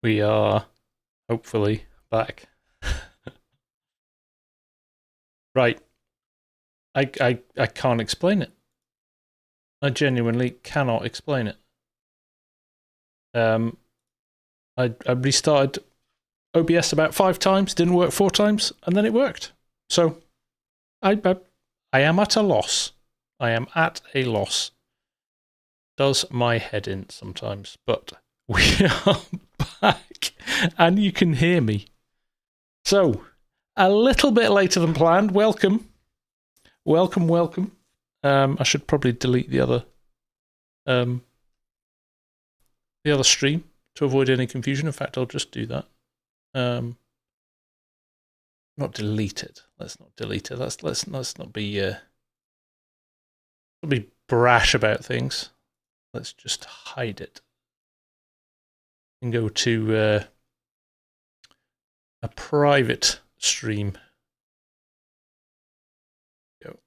We are hopefully back. Right. I can't explain it. I genuinely cannot explain it. I restarted OBS about 5 times, didn't work 4 times, and then it worked. So I am at a loss. I am at a loss. Does my head in sometimes, but we are back and you can hear me. So, a little bit later than planned. Welcome. Welcome, welcome. I should probably delete the other stream to avoid any confusion. In fact, I'll just do that. Not delete it. Let's not delete it. Let's not be brash about things. Let's just hide it. And go to a private stream. Go.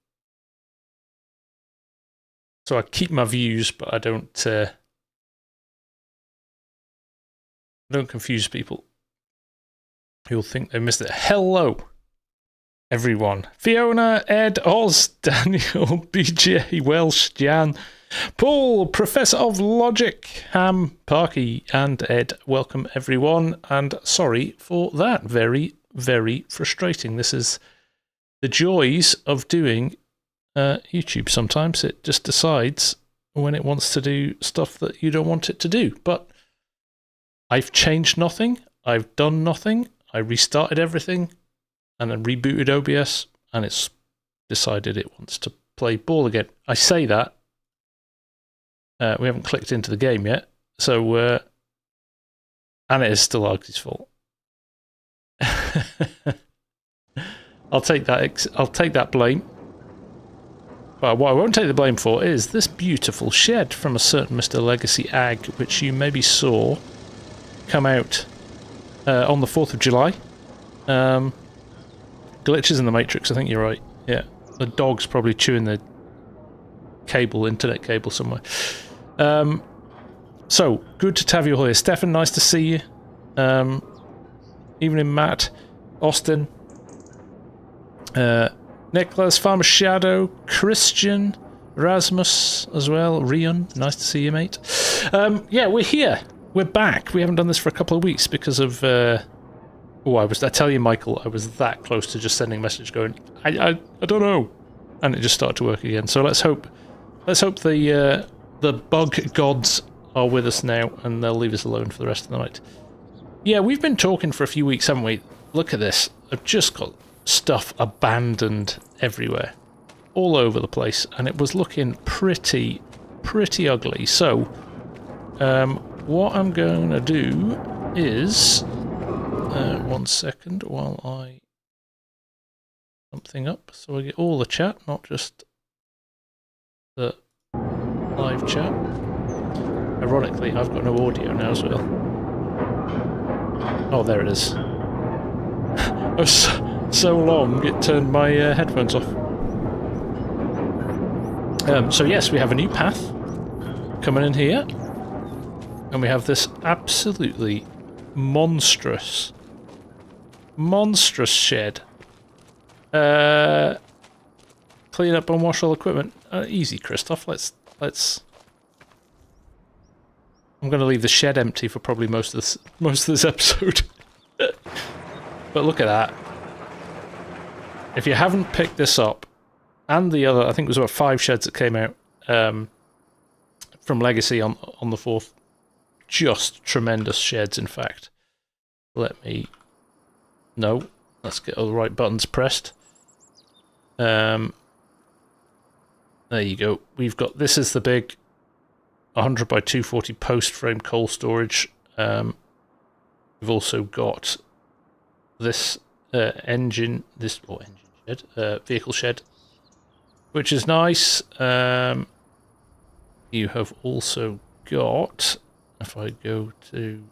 So I keep my views, but I don't confuse people who'll think they missed it. Hello, everyone. Fiona, Ed, Oz, Daniel, BJ, Welsh, Jan, Paul, Professor of Logic, Ham, Parky, and Ed. Welcome, everyone, and sorry for that. Very, very frustrating. This is the joys of doing YouTube. Sometimes it just decides when it wants to do stuff that you don't want it to do. But I've changed nothing. I've done nothing. I restarted everything and then rebooted OBS, and it's decided it wants to play ball again. I say that. We haven't clicked into the game yet, so and it is still Ugly's fault. I'll take that blame. But what I won't take the blame for is this beautiful shed from a certain Mr. Legacy Ag, which you maybe saw come out on the 4th of July. Glitches in the Matrix, I think you're right. Yeah, the dog's probably chewing the internet cable somewhere. So, good to have you all here. Stefan, nice to see you. Evening, Matt, Austin, Nicholas, Farmer Shadow, Christian, Rasmus as well, Rion, nice to see you, mate. Yeah, we're here. We're back. We haven't done this for a couple of weeks because of... I tell you, Michael, I was that close to just sending a message going, I don't know. And it just started to work again. So let's hope the bug gods are with us now and they'll leave us alone for the rest of the night. Yeah, we've been talking for a few weeks, haven't we? Look at this. I've just got stuff abandoned everywhere. All over the place. And it was looking pretty ugly. So, what I'm going to do is... 1 second while I... something up so I get all the chat, not just the live chat. Ironically, I've got no audio now as well. Oh, there it is. It was so long it turned my headphones off. So yes, we have a new path coming in here, and we have this absolutely monstrous shed. Clean up and wash all equipment. Easy, Christoph. Let's. I'm going to leave the shed empty for probably most of this episode. But look at that. If you haven't picked this up, and the other, I think it was about 5 sheds that came out from Legacy on the 4th. Just tremendous sheds, in fact. No. Let's get all the right buttons pressed. There you go. We've got, this is the big 100 by 240 post frame coal storage. We've also got this vehicle shed, which is nice. You have also got, if I go to...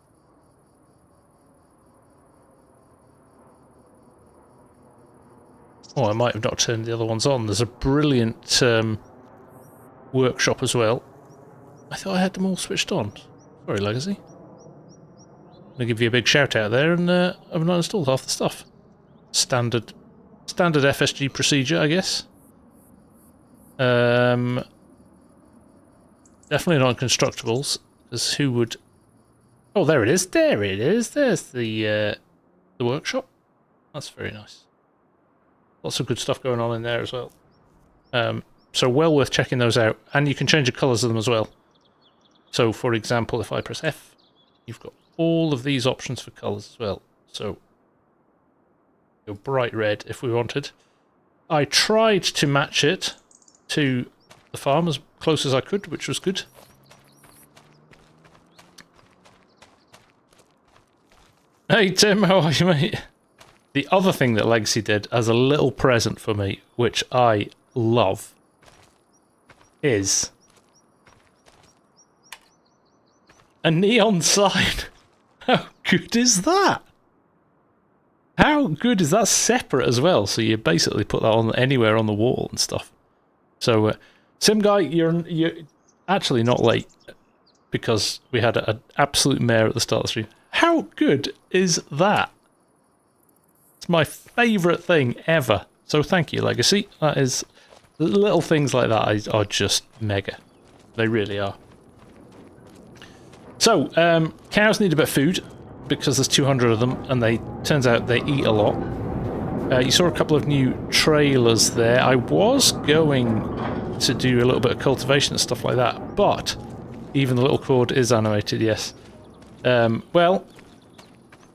Oh, I might have not turned the other ones on. There's a brilliant workshop as well. I thought I had them all switched on. Sorry, Legacy. gonna give you a big shout out there, and I've not installed half the stuff. Standard FSG procedure, I guess. Definitely not constructibles, because who would... Oh, there it is. There it is. There's the workshop. That's very nice. Lots of good stuff going on in there as well. So well worth checking those out. And you can change the colours of them as well. So, for example, if I press F, you've got all of these options for colours as well. So, go bright red if we wanted. I tried to match it to the farm as close as I could, which was good. Hey Tim, how are you, mate? The other thing that Legacy did as a little present for me, which I love, is a neon sign. How good is that? How good is that? Separate as well, so you basically put that on anywhere on the wall and stuff. So, Sim Guy, you're actually not late, because we had an absolute mare at the start of the stream. How good is that? It's my favourite thing ever. So thank you, Legacy. That is... Little things like that are just mega. They really are. So, cows need a bit of food, because there's 200 of them, and turns out they eat a lot. You saw a couple of new trailers there. I was going to do a little bit of cultivation and stuff like that, but even the little cord is animated, yes. Well,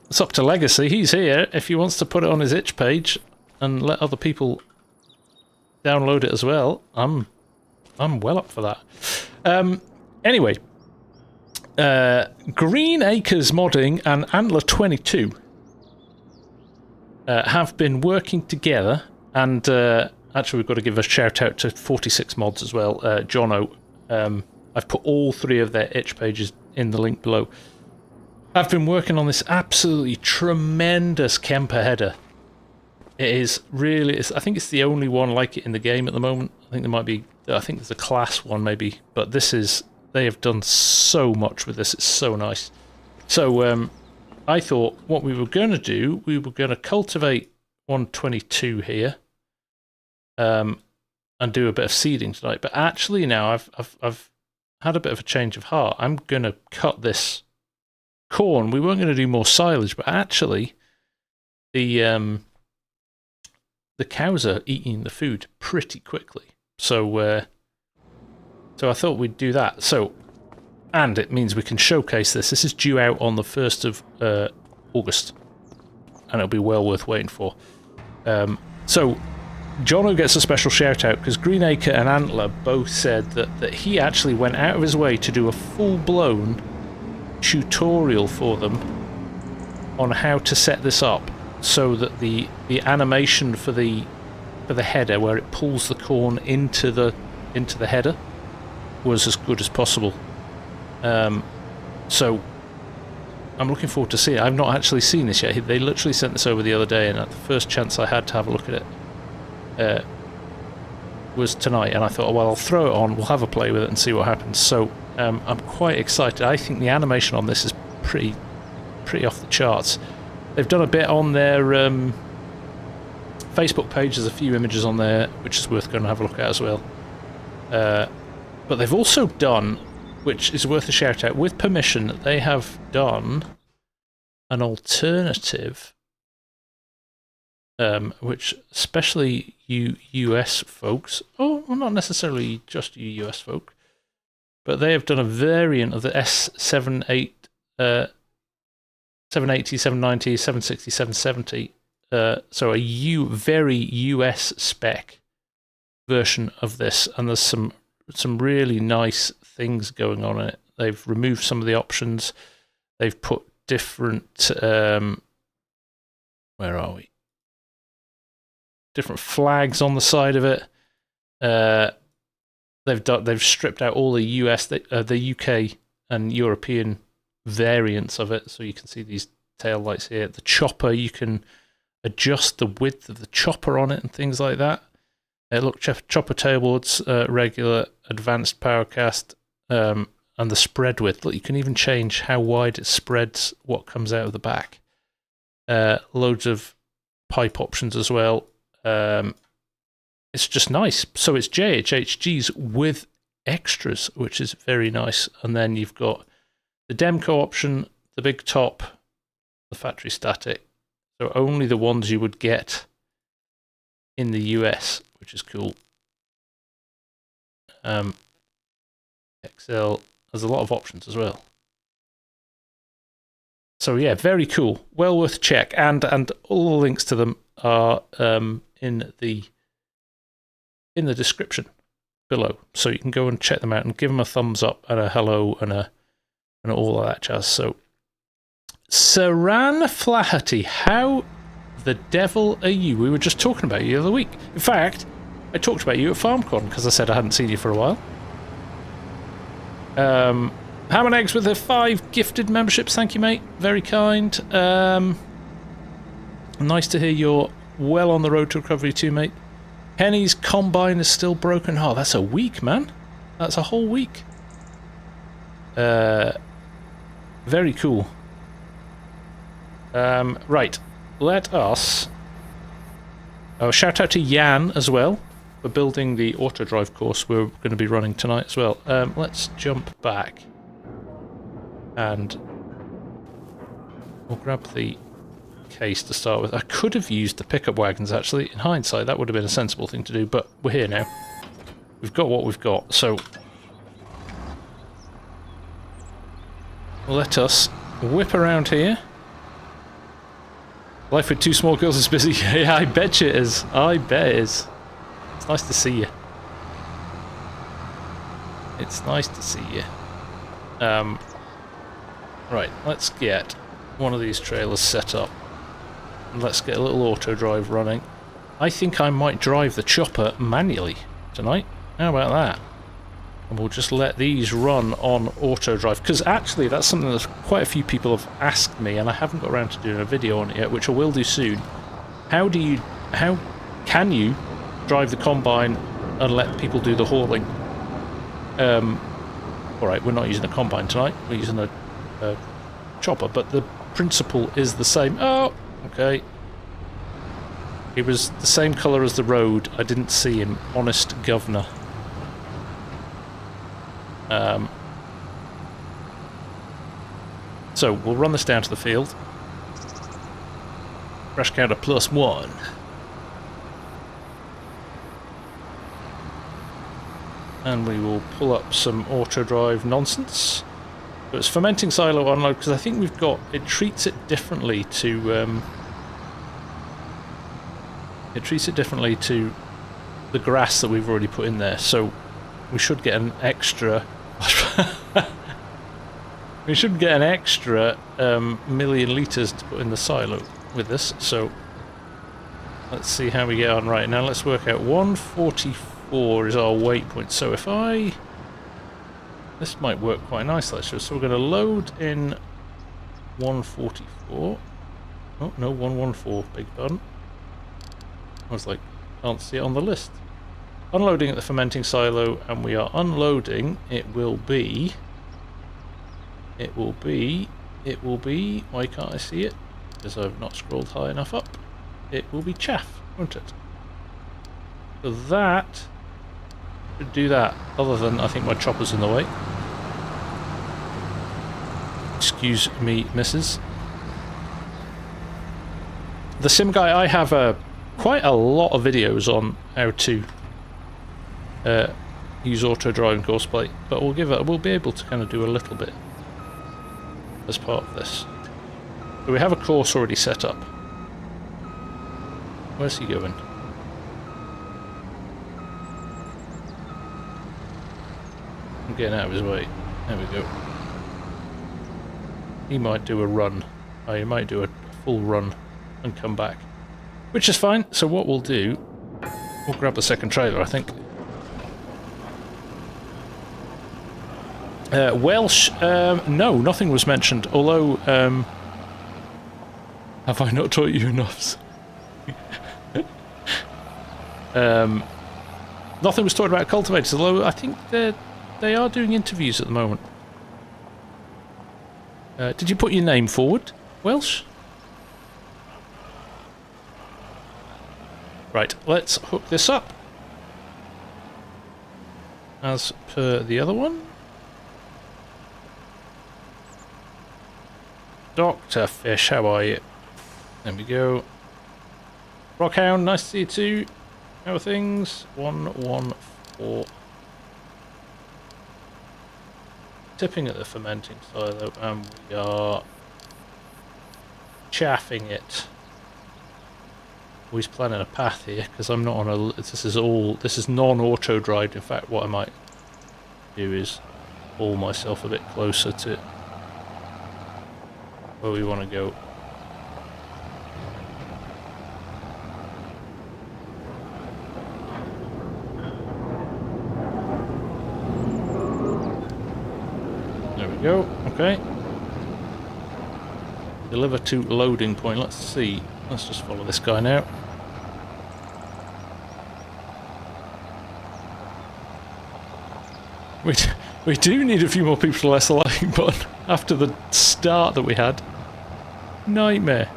it's up to Legacy. He's here. If he wants to put it on his itch page and let other people download it as well, I'm well up for that. Anyway, Green Acres Modding and Antler22 have been working together, and actually we've got to give a shout out to 46 Mods as well. Jono, I've put all 3 of their itch pages in the link below. I've been working on this absolutely tremendous Kemper header. It is really... I think it's the only one like it in the game at the moment. I think there might be... I think there's a class one maybe. But this is... They have done so much with this. It's so nice. So I thought what we were going to do, we were going to cultivate 122 here. And do a bit of seeding tonight. But actually now I've had a bit of a change of heart. I'm going to cut this corn. We weren't going to do more silage, but actually the cows are eating the food pretty quickly. So so I thought we'd do that. So, and it means we can showcase this. This is due out on the 1st of August, and it'll be well worth waiting for. So Jono gets a special shout out because Greenacre and Antler both said that he actually went out of his way to do a full-blown tutorial for them on how to set this up so that the animation for the header, where it pulls the corn into the header, was as good as possible. So I'm looking forward to seeing it. I've not actually seen this yet. They literally sent this over the other day, and at the first chance I had to have a look at it was tonight, and I thought, oh, well, I'll throw it on, we'll have a play with it and see what happens. So I'm quite excited. I think the animation on this is pretty off the charts. They've done a bit on their Facebook page. There's a few images on there, which is worth going to have a look at as well. But they've also done, which is worth a shout out, with permission, they have done an alternative, which especially you US folks, well, not necessarily just you US folk, but they have done a variant of the S780, 790, 760, 770, so a very US spec version of this, and there's some really nice things going on in it. They've removed some of the options. They've put different where are we? Different flags on the side of it. They've stripped out all the US, the UK and European variants of it, so you can see these tail lights here. The chopper, you can adjust the width of the chopper on it and things like that. Look, chopper tailboards, regular, advanced powercast, and and the spread width. Look, you can even change how wide it spreads what comes out of the back. Loads of pipe options as well. It's just nice. So it's JHHGs with extras, which is very nice. And then you've got the Demco option, the big top, the factory static. So only the ones you would get in the US, which is cool. XL, there's a lot of options as well. So yeah, very cool. Well worth a check. And all the links to them are in the description below. So you can go and check them out and give them a thumbs up and a hello and all of that jazz. So Saran Flaherty, how the devil are you? We were just talking about you the other week. In fact, I talked about you at FarmCon because I said I hadn't seen you for a while. Ham and Eggs with the 5 gifted memberships. Thank you, mate. Very kind. Nice to hear you're well on the road to recovery too, mate. Henny's combine is still broken. Oh, that's a week, man. That's a whole week. Very cool. Right. Let us... Oh, shout out to Jan as well for building the AutoDrive course we're going to be running tonight as well. Let's jump back. And we'll grab the case to start with. I could have used the pickup wagons actually. In hindsight, that would have been a sensible thing to do, but we're here now. We've got what we've got, so let us whip around here. Life with 2 small girls is busy. Yeah, I bet you it is. I bet it is. It's nice to see you. It's nice to see you. Right, let's get one of these trailers set up. And let's get a little auto drive running. I think I might drive the chopper manually tonight. How about that? And we'll just let these run on auto drive. Because actually that's something that quite a few people have asked me and I haven't got around to doing a video on it yet, which I will do soon. How can you drive the combine and let people do the hauling? Alright, we're not using a combine tonight, we're using a chopper, but the principle is the same. Oh, okay. He was the same colour as the road. I didn't see him. Honest governor. So we'll run this down to the field. Crash counter +1. And we will pull up some auto drive nonsense. But it's fermenting silo unload because I think we've got it treats it differently to the grass that we've already put in there. So we should get an extra million litres to put in the silo with this. So let's see how we get on. Right now, let's work out 144 is our weight point. So if this might work quite nicely actually. So we're going to load in 144. Oh no, 114. Big pardon. I was like, can't see it on the list. Unloading at the fermenting silo, and we are unloading. It will be. Why can't I see it? Because I've not scrolled high enough up. It will be chaff, won't it? So that should do that. Other than I think my chopper's in the way. Excuse me, missus. The sim guy, I have quite a lot of videos on how to use auto driving courseplay, but we'll be able to kind of do a little bit as part of this. So we have a course already set up. Where's he going? I'm getting out of his way. There we go. He might do a run. Oh, he might do a full run and come back. Which is fine. So what we'll do, we'll grab the second trailer, I think. Welsh, no, nothing was mentioned, although, have I not taught you enough? Nothing was talked about cultivators, although I think they are doing interviews at the moment. Did you put your name forward, Welsh? Right, let's hook this up. As per the other one. Dr. Fish, how are you? There we go. Rockhound, nice to see you too. How are things? 114. Tipping at the fermenting silo, and we are chaffing it. Always planning a path here because I'm not on a. This is non-auto drive. In fact, what I might do is pull myself a bit closer to where we want to go. There we go. Okay. Deliver to loading point. Let's see. Let's just follow this guy now. We do need a few more people to press the like button after the start that we had. Nightmare.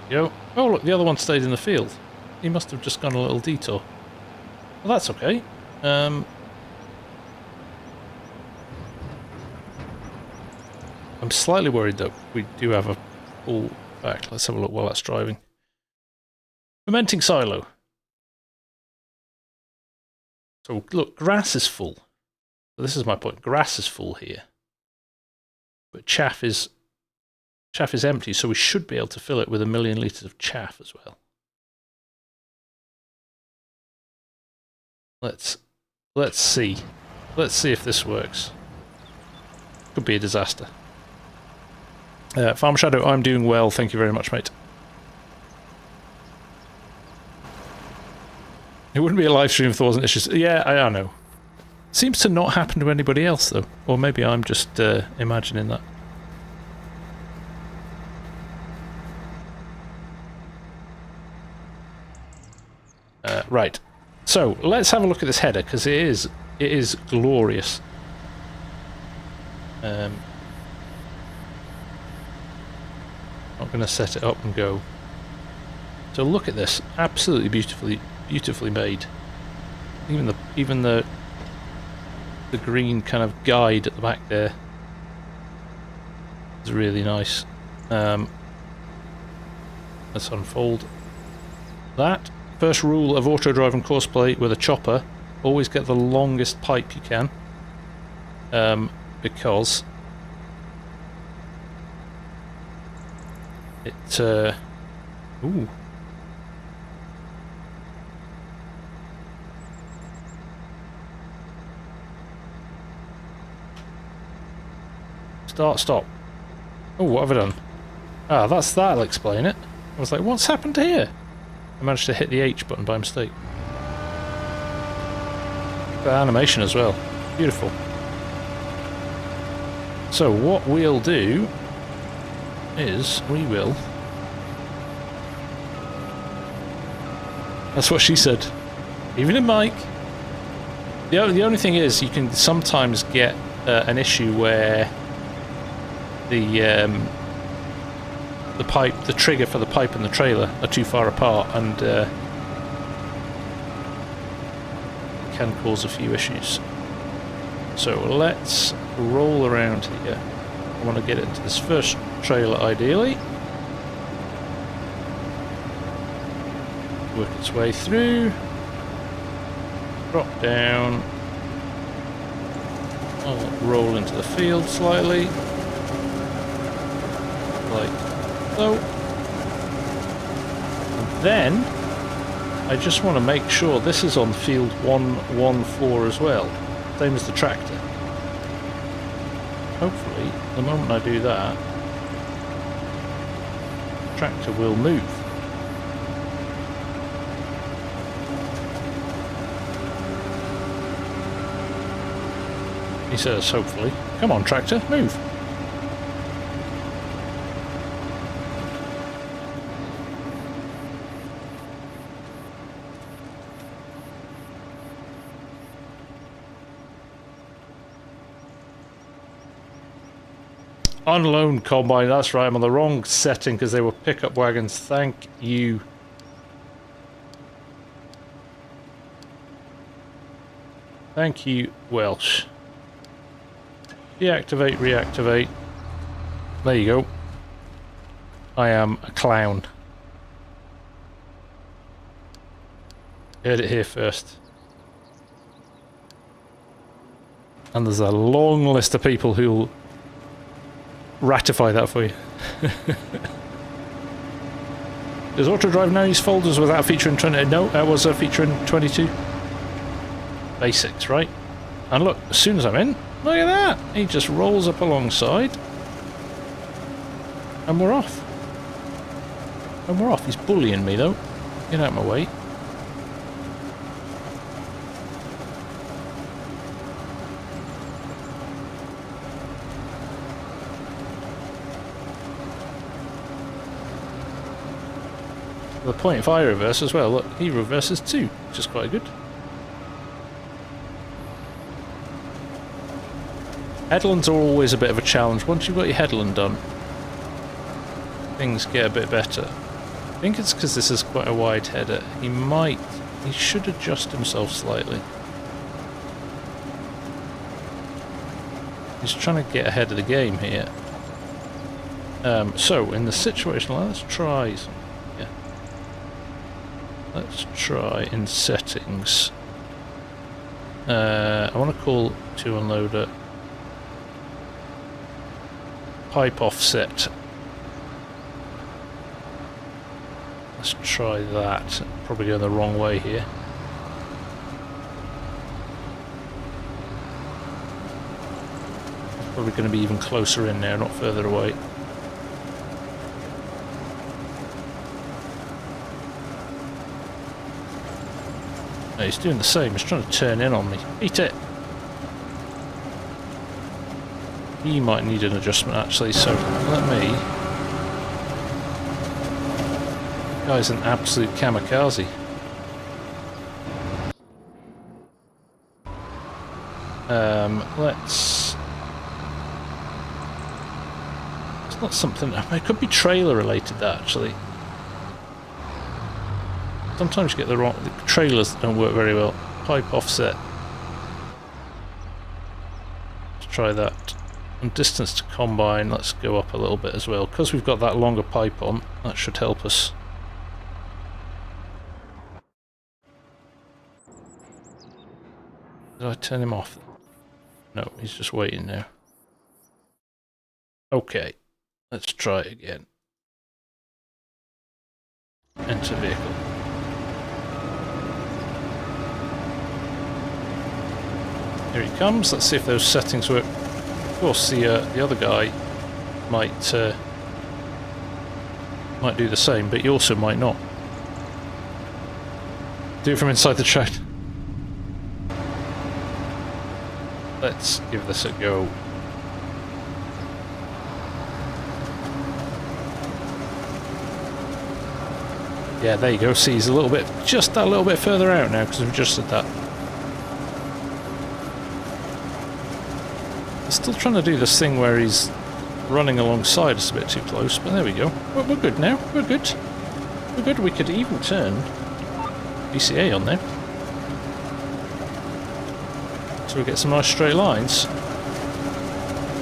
Yo. Oh look, the other one stayed in the field. He must have just gone a little detour. Well, that's okay. I'm slightly worried that we do have a full back. Let's have a look while that's driving. Fermenting silo. So look, grass is full. So this is my point. Grass is full here, but chaff is empty. So we should be able to fill it with 1 million litres of chaff as well. Let's see. Let's see if this works. Could be a disaster. Farm Shadow, I'm doing well. Thank you very much, mate. It wouldn't be a live stream if there wasn't issues. Yeah, I know. Seems to not happen to anybody else, though. Or maybe I'm just imagining that. Right. So, let's have a look at this header, because it is glorious. Not going to set it up and go. So look at this. Absolutely beautifully made. Even the green kind of guide at the back there is really nice. Let's unfold that. First rule of auto drive and courseplay with a chopper: always get the longest pipe you can, because it ooh. Stop. Oh, what have I done? Ah, that'll explain it. I was like, what's happened here? I managed to hit the H button by mistake. The animation as well. Beautiful. So what we'll do is we will... That's what she said. Even in mic. The only thing is, you can sometimes get an issue where the trigger for the pipe and the trailer are too far apart, and can cause a few issues. So let's roll around here. I want to get into this first trailer ideally. Work its way through. Drop down. I'll roll into the field slightly. Like so. And then I just want to make sure this is on field 114 as well, same as the tractor. Hopefully, the moment I do that, the tractor will move. He says, hopefully. Come on, tractor, move. Unload combine, that's right, I'm on the wrong setting because they were pickup wagons. Thank you. Thank you, Welsh. Deactivate, reactivate. There you go. I am a clown. Heard it here first. And there's a long list of people who'll ratify that for you. Does AutoDrive now use folders without a feature in 20? No, that was a feature in 22. Basics, right? And look, as soon as I'm in, look at that! He just rolls up alongside. And we're off. And we're off. He's bullying me though. Get out of my way. The point if I reverse as well, look, he reverses too, which is quite good. Headlands are always a bit of a challenge. Once you've got your headland done, things get a bit better. I think it's because this is quite a wide header. He should adjust himself slightly. He's trying to get ahead of the game here. So, in the situation, let's try some. Let's try in settings. I want to call to unloader pipe offset. Let's try that. Probably going the wrong way here. Probably going to be even closer in now, not further away. No, he's doing the same, he's trying to turn in on me. Eat it! He might need an adjustment actually, so let me... Guy's an absolute kamikaze. Let's... It's not something... It could be trailer related actually. Sometimes you get the wrong trailers that don't work very well. Pipe offset. Let's try that. And distance to combine, let's go up a little bit as well. Because we've got that longer pipe on, that should help us. Did I turn him off? No, he's just waiting now. Okay, let's try it again. Enter vehicle. Here he comes. Let's see if those settings work. Of course, the other guy might do the same, but he also might not. Do it from inside the track. Let's give this a go. Yeah, there you go. See, he's a little bit, just that little bit further out now because we've adjusted that. Still trying to do this thing where he's running alongside us a bit too close, but there we go. We're good now. We're good. We're good. We could even turn BCA on there. So we get some nice straight lines.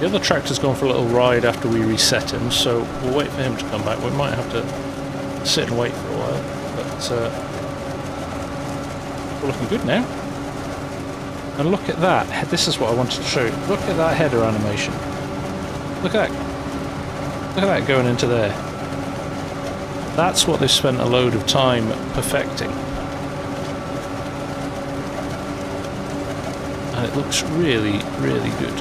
The other tractor's gone for a little ride after we reset him, so we'll wait for him to come back. We might have to sit and wait for a while, but we're looking good now. And look at that. This is what I wanted to show you. Look at that header animation. Look at that. Look at that going into there. That's what they've spent a load of time perfecting. And it looks really, really good.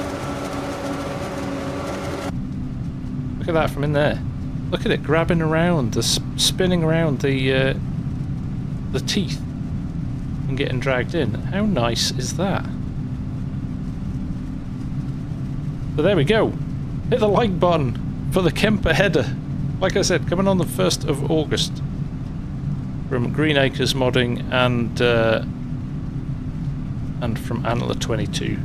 Look at that from in there. Look at it grabbing around, spinning around the teeth. And getting dragged in. How nice is that? So there we go. Hit the like button for the Kemper header. Like I said, coming on the 1st of August from Green Acres Modding and from Antler 22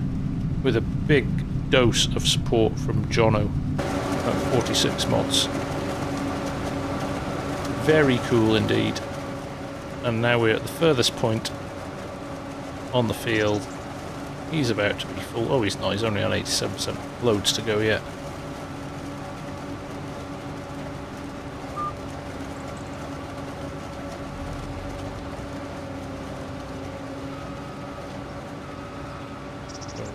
with a big dose of support from Jono. 46 mods. Very cool indeed. And now we're at the furthest point on the field. He's about to be full. Oh, he's not. He's only on 87%. Loads to go yet.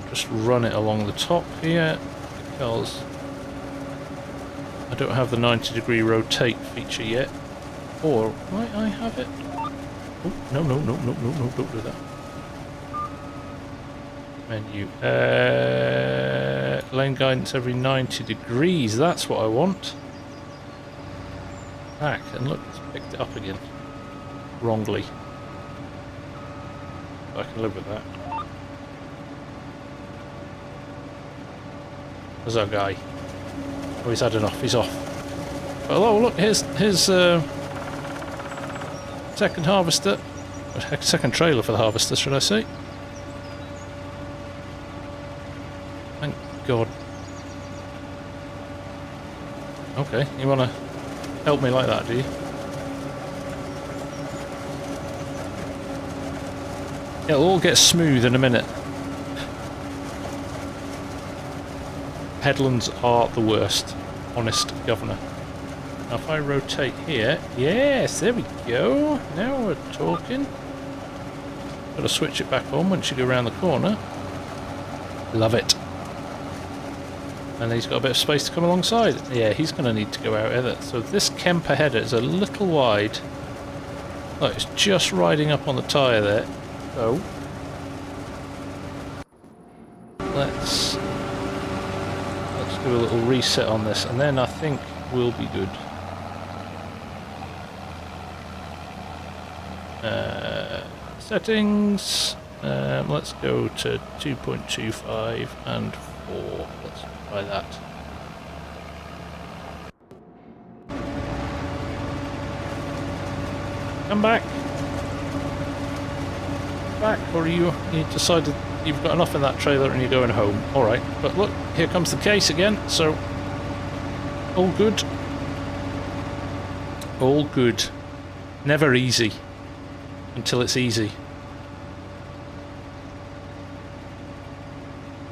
Just run it along the top here because I don't have the 90-degree rotate feature yet. Or might I have it? Oh, no, don't do that. Menu. Lane guidance every 90 degrees. That's what I want. Back, and look, it's picked it up again. Wrongly. I can live with that. There's our guy. Oh, he's had enough. He's off. Oh, look, here's his second harvester. Second trailer for the harvester, should I say. Thank God. Okay, you want to help me like that, do you? It'll all get smooth in a minute. Headlands are the worst, honest governor. Now if I rotate here, yes, there we go. Now we're talking. Got to switch it back on once you go around the corner. Love it. And he's got a bit of space to come alongside. Yeah, he's going to need to go out with it. So this Kemper header is a little wide. Look, it's just riding up on the tyre there. So let's do a little reset on this, and then I think we'll be good. Settings. Let's go to 2.25 and 4. Let's try that. Come back. Back, or you decided you've got enough in that trailer and you're going home. Alright, but look, here comes the case again, so all good. All good. Never easy until it's easy.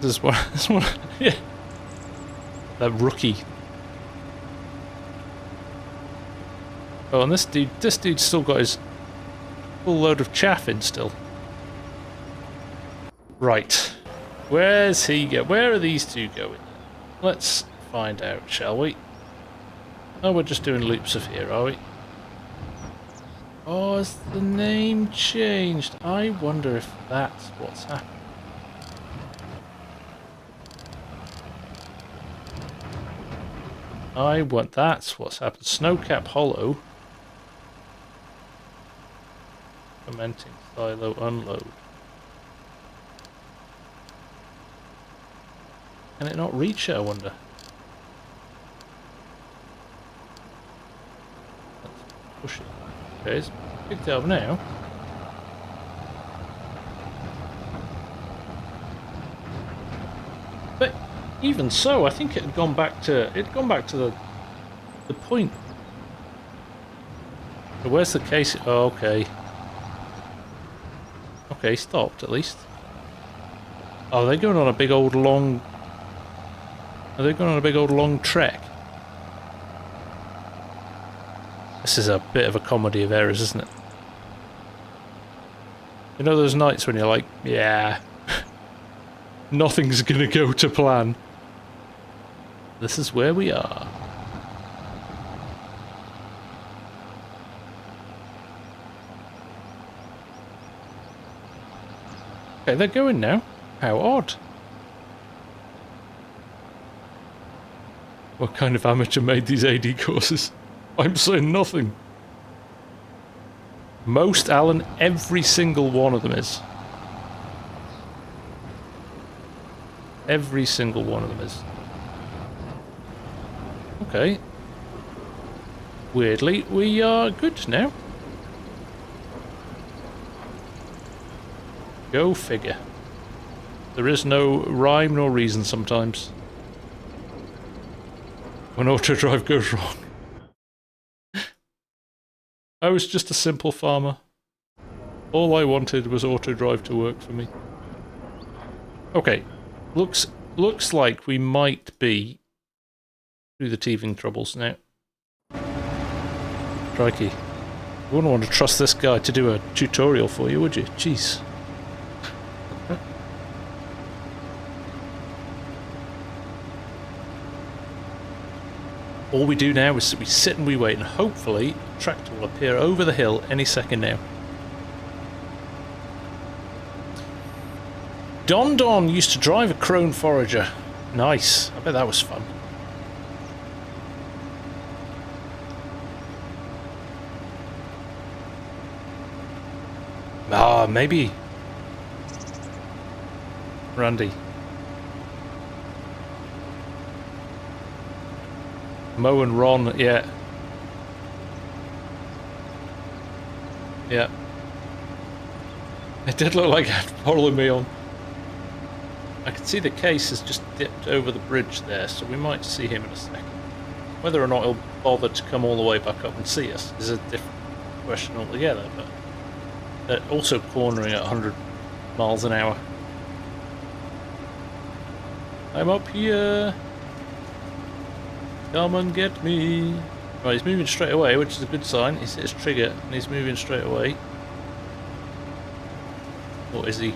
This is one, yeah. That rookie. Oh, and this dude's still got his full load of chaff in still. Right. Where's he go? Where are these two going? Let's find out, shall we? Oh, we're just doing loops of here, are we? Oh, has the name changed? I wonder if that's what's happened. That's what's happened. Snowcap Hollow. Fermenting silo unload. Can it not reach it, I wonder? Let's push it. Okay, it's picked it up now. But even so, I think it had gone back to the point. So where's the case? Oh, okay. Okay, stopped at least. Oh, they're going on a big old long. Are they going on a big old long trek? This is a bit of a comedy of errors, isn't it? You know those nights when you're like, yeah, nothing's gonna go to plan. This is where we are. Okay, they're going now. How odd. What kind of amateur made these AD courses? I'm saying nothing. Most, Alan, every single one of them is. Every single one of them is. Okay. Weirdly, we are good now. Go figure. There is no rhyme nor reason sometimes. when AutoDrive goes wrong. I was just a simple farmer. All I wanted was AutoDrive to work for me. Okay, looks like we might be through the teething troubles now. Crikey. You wouldn't want to trust this guy to do a tutorial for you, would you? Jeez. All we do now is we sit and we wait, and hopefully a tractor will appear over the hill any second now. Don used to drive a Crone Forager. Nice. I bet that was fun. Ah, maybe. Randy. Mo and Ron, yeah. Yeah. It did look like it following me on. I can see the case has just dipped over the bridge there, so we might see him in a second. Whether or not he'll bother to come all the way back up and see us is a different question altogether, but they're also cornering at 100 miles an hour. I'm up here. Come and get me. Right, he's moving straight away, which is a good sign. He's hit his trigger and he's moving straight away. Or is he?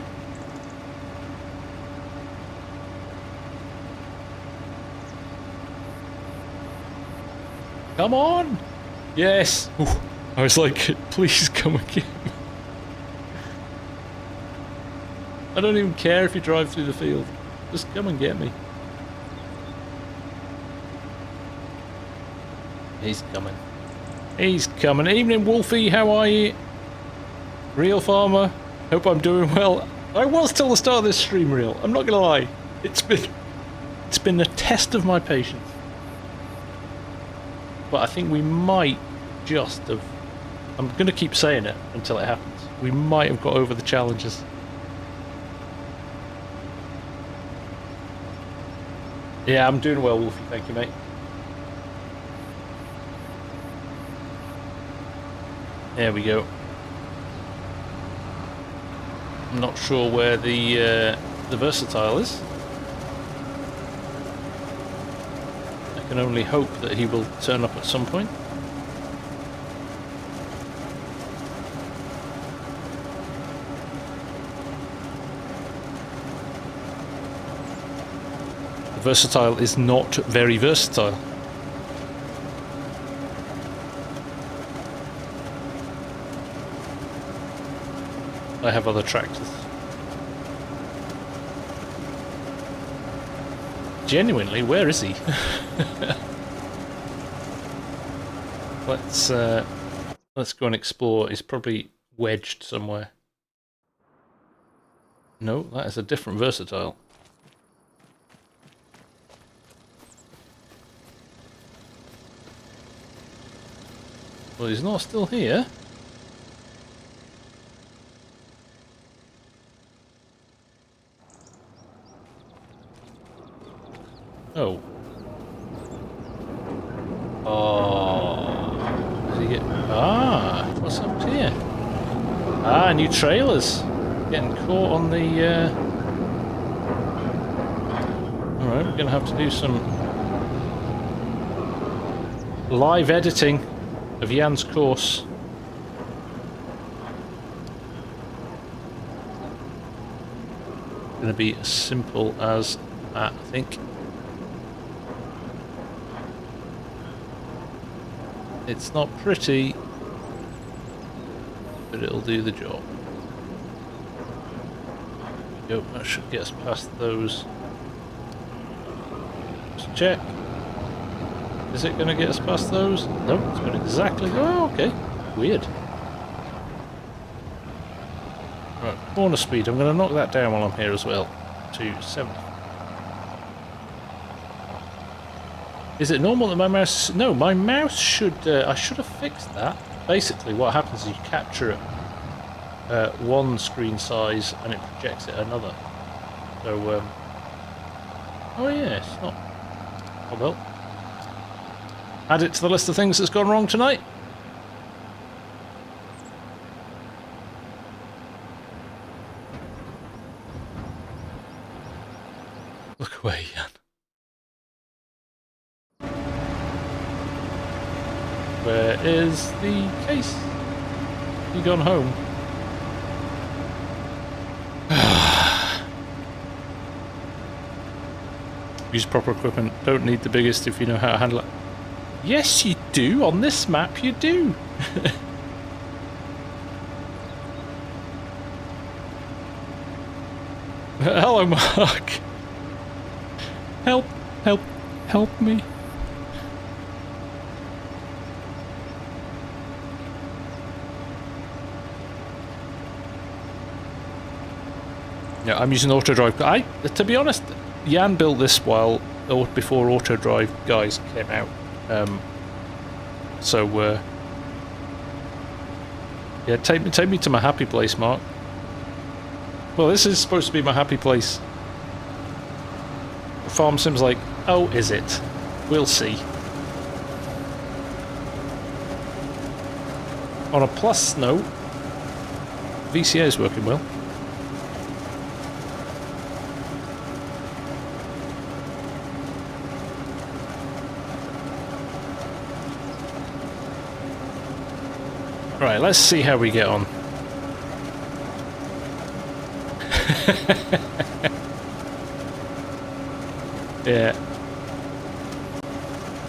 Come on! Yes! Ooh, I was like, please come again. I don't even care if you drive through the field. Just come and get me. He's coming. He's coming. Evening, Wolfie. How are you? Real farmer. Hope I'm doing well. I was till the start of this stream, Real. I'm not gonna lie. It's been a test of my patience. But I think we might just have... I'm gonna keep saying it until it happens. We might have got over the challenges. Yeah, I'm doing well, Wolfie. Thank you, mate. There we go. I'm not sure where the versatile is. I can only hope that he will turn up at some point. The versatile is not very versatile. I have other tractors. Genuinely, where is he? Let's go and explore. He's probably wedged somewhere. No, that is a different versatile. Well, he's not still here. Oh. Oh. Does he get... Ah, what's up here? Ah, new trailers. Getting caught on the... Alright, we're going to have to do some... live editing of Jan's course. Going to be as simple as that, I think. It's not pretty, but it'll do the job. There we go, that should get us past those. Just check. Is it going to get us past those? No, it's going exactly... Oh, okay. Weird. Right, corner speed. I'm going to knock that down while I'm here as well. To 70. Is it normal that my mouse... No, my mouse should... I should have fixed that. Basically, what happens is you capture it one screen size and it projects it another. So, oh yeah, it's not... Oh well. Add it to the list of things that's gone wrong tonight. Look away, Jan. Where is the case? You gone home? Use proper equipment. Don't need the biggest if you know how to handle it. Yes, you do. On this map, you do. Hello, Mark. Help, help, help me. Yeah, I'm using AutoDrive. To be honest, Jan built this while or before AutoDrive guys came out. Yeah, take me to my happy place, Mark. Well, this is supposed to be my happy place. FarmSim's like, oh, is it? We'll see. On a plus note, VCA is working well. Right, let's see how we get on. Yeah.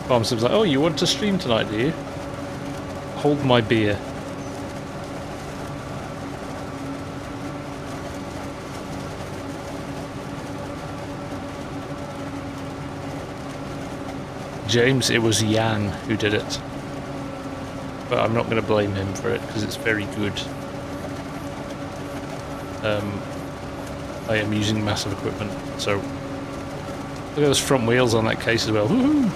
FarmSim's like, oh, you want to stream tonight, do you? Hold my beer. James, it was Jan who did it. But I'm not going to blame him for it because it's very good. I am using massive equipment, so look at those front wheels on that case as well. Woohoo!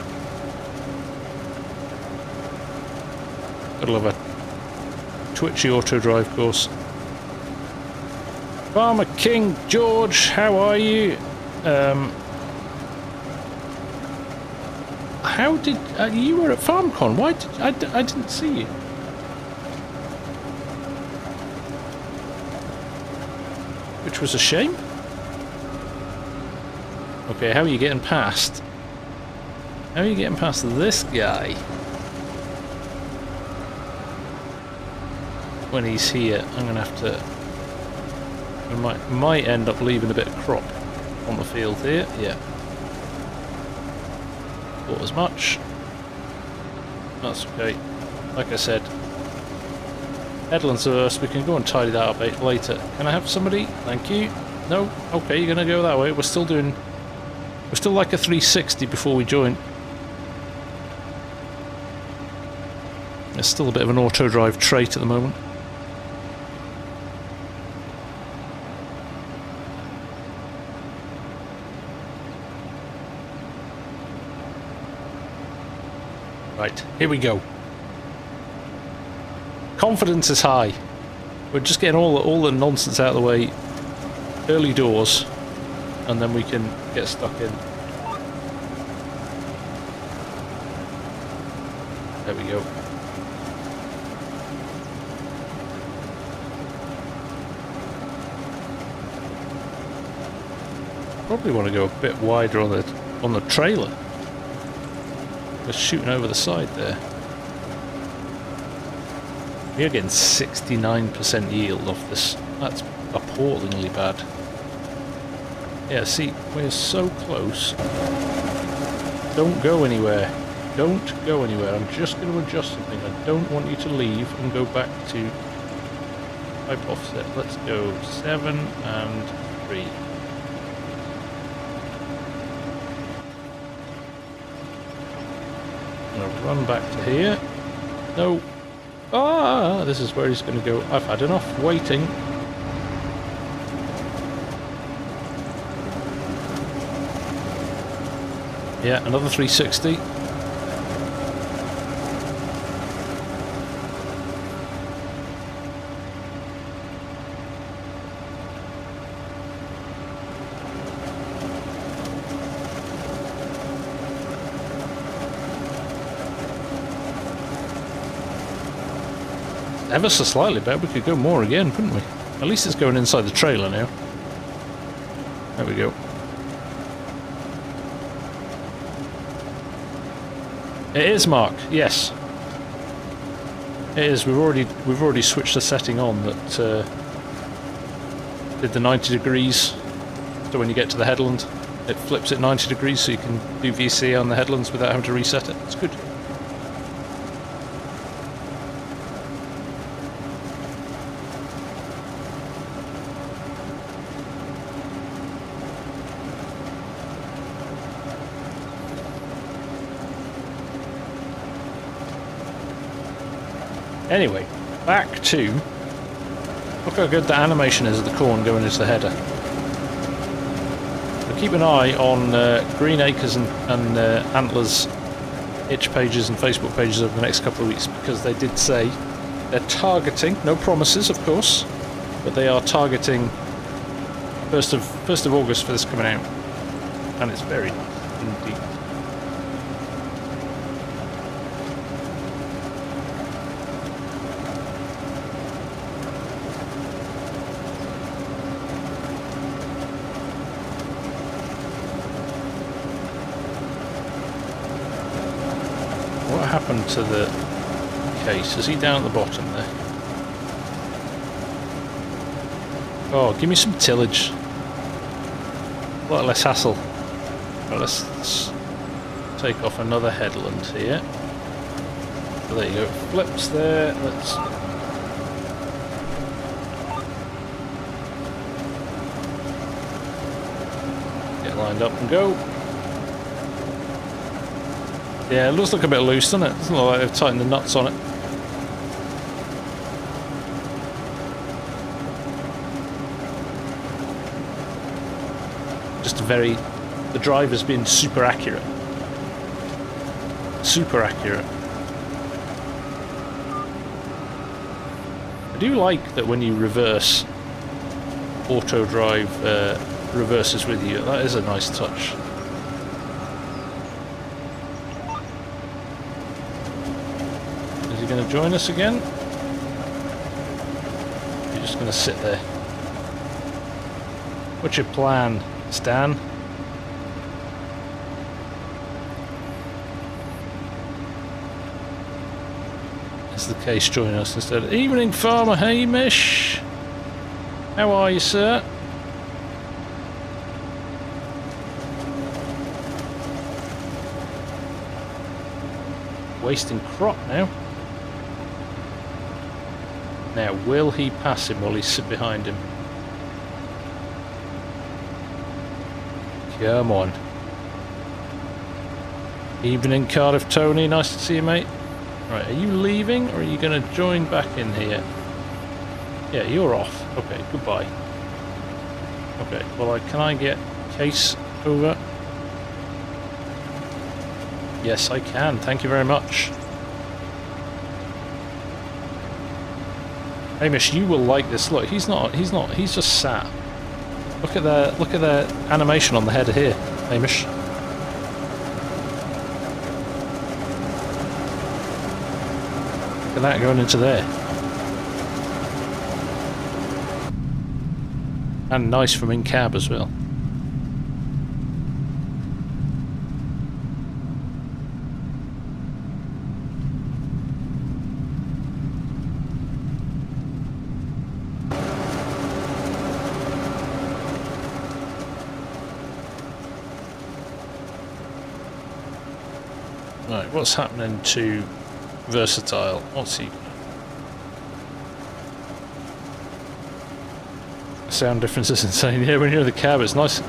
Gotta love a twitchy AutoDrive course. Farmer King George, how are you? How did you were at FarmCon? Why did I didn't see you? Which was a shame. Okay, how are you getting past? How are you getting past this guy? When he's here, I'm gonna have to. I might end up leaving a bit of crop on the field here. Yeah. Thought as much. That's okay. Like I said, headlands first. We can go and tidy that up later. Can I have somebody? Thank you. No. Okay, you're gonna go that way. We're still like a 360 before we join. There's still a bit of an AutoDrive trait at the moment. Right, here we go. Confidence is high. We're just getting all the nonsense out of the way early doors, and then we can get stuck in. There we go. Probably want to go a bit wider on the trailer. We're shooting over the side there. We're getting 69% yield off this. That's appallingly bad. Yeah, see, we're so close. Don't go anywhere. Don't go anywhere. I'm just going to adjust something. I don't want you to leave and go back to pipe offset. Let's go 7 and 3. I'm going to run back to here. No. Ah, this is where he's going to go. I've had enough waiting. Yeah, another 360. ever so slightly better. We could go more again, couldn't we? At least it's going inside the trailer now. There we go. It is, Mark. Yes. It is. We've already switched the setting on that did the 90 degrees. So when you get to the headland, it flips it 90 degrees, so you can do VC on the headlands without having to reset it. It's good. Anyway, back to... Look how good the animation is of the corn going into the header. So keep an eye on Green Acres and Antlers itch pages and Facebook pages over the next couple of weeks, because they did say they're targeting, no promises of course, but they are targeting 1st of August for this coming out. And it's very nice indeed. What happened to the case? Is he down at the bottom there? Oh, give me some tillage. A lot less hassle. Well, let's take off another headland here. So there you go. Flips there. Let's... get lined up and go. Yeah, it does look a bit loose, doesn't it? It doesn't look like they've tightened the nuts on it. Just the driver's been super accurate. Super accurate. I do like that when you reverse, AutoDrive reverses with you. That is a nice touch. Is he going to join us again? You're just going to sit there. What's your plan, Stan? Is the case joining us instead? Evening, Farmer Hamish. How are you, sir? Wasting crop now. Now, will he pass him? Will he sit behind him? Come on. Evening, Cardiff Tony. Nice to see you, mate. Right, are you leaving or are you going to join back in here? Yeah, you're off. Okay, goodbye. Okay, well, can I get Case over? Yes, I can. Thank you very much. Hamish, you will like this. Look, he's just sat. Look at the animation on the header here, Hamish. Look at that going into there. And nice from in cab as well. Right, what's happening to Versatile? What's he? Sound difference is insane. Yeah, when you're in the cab, it's nice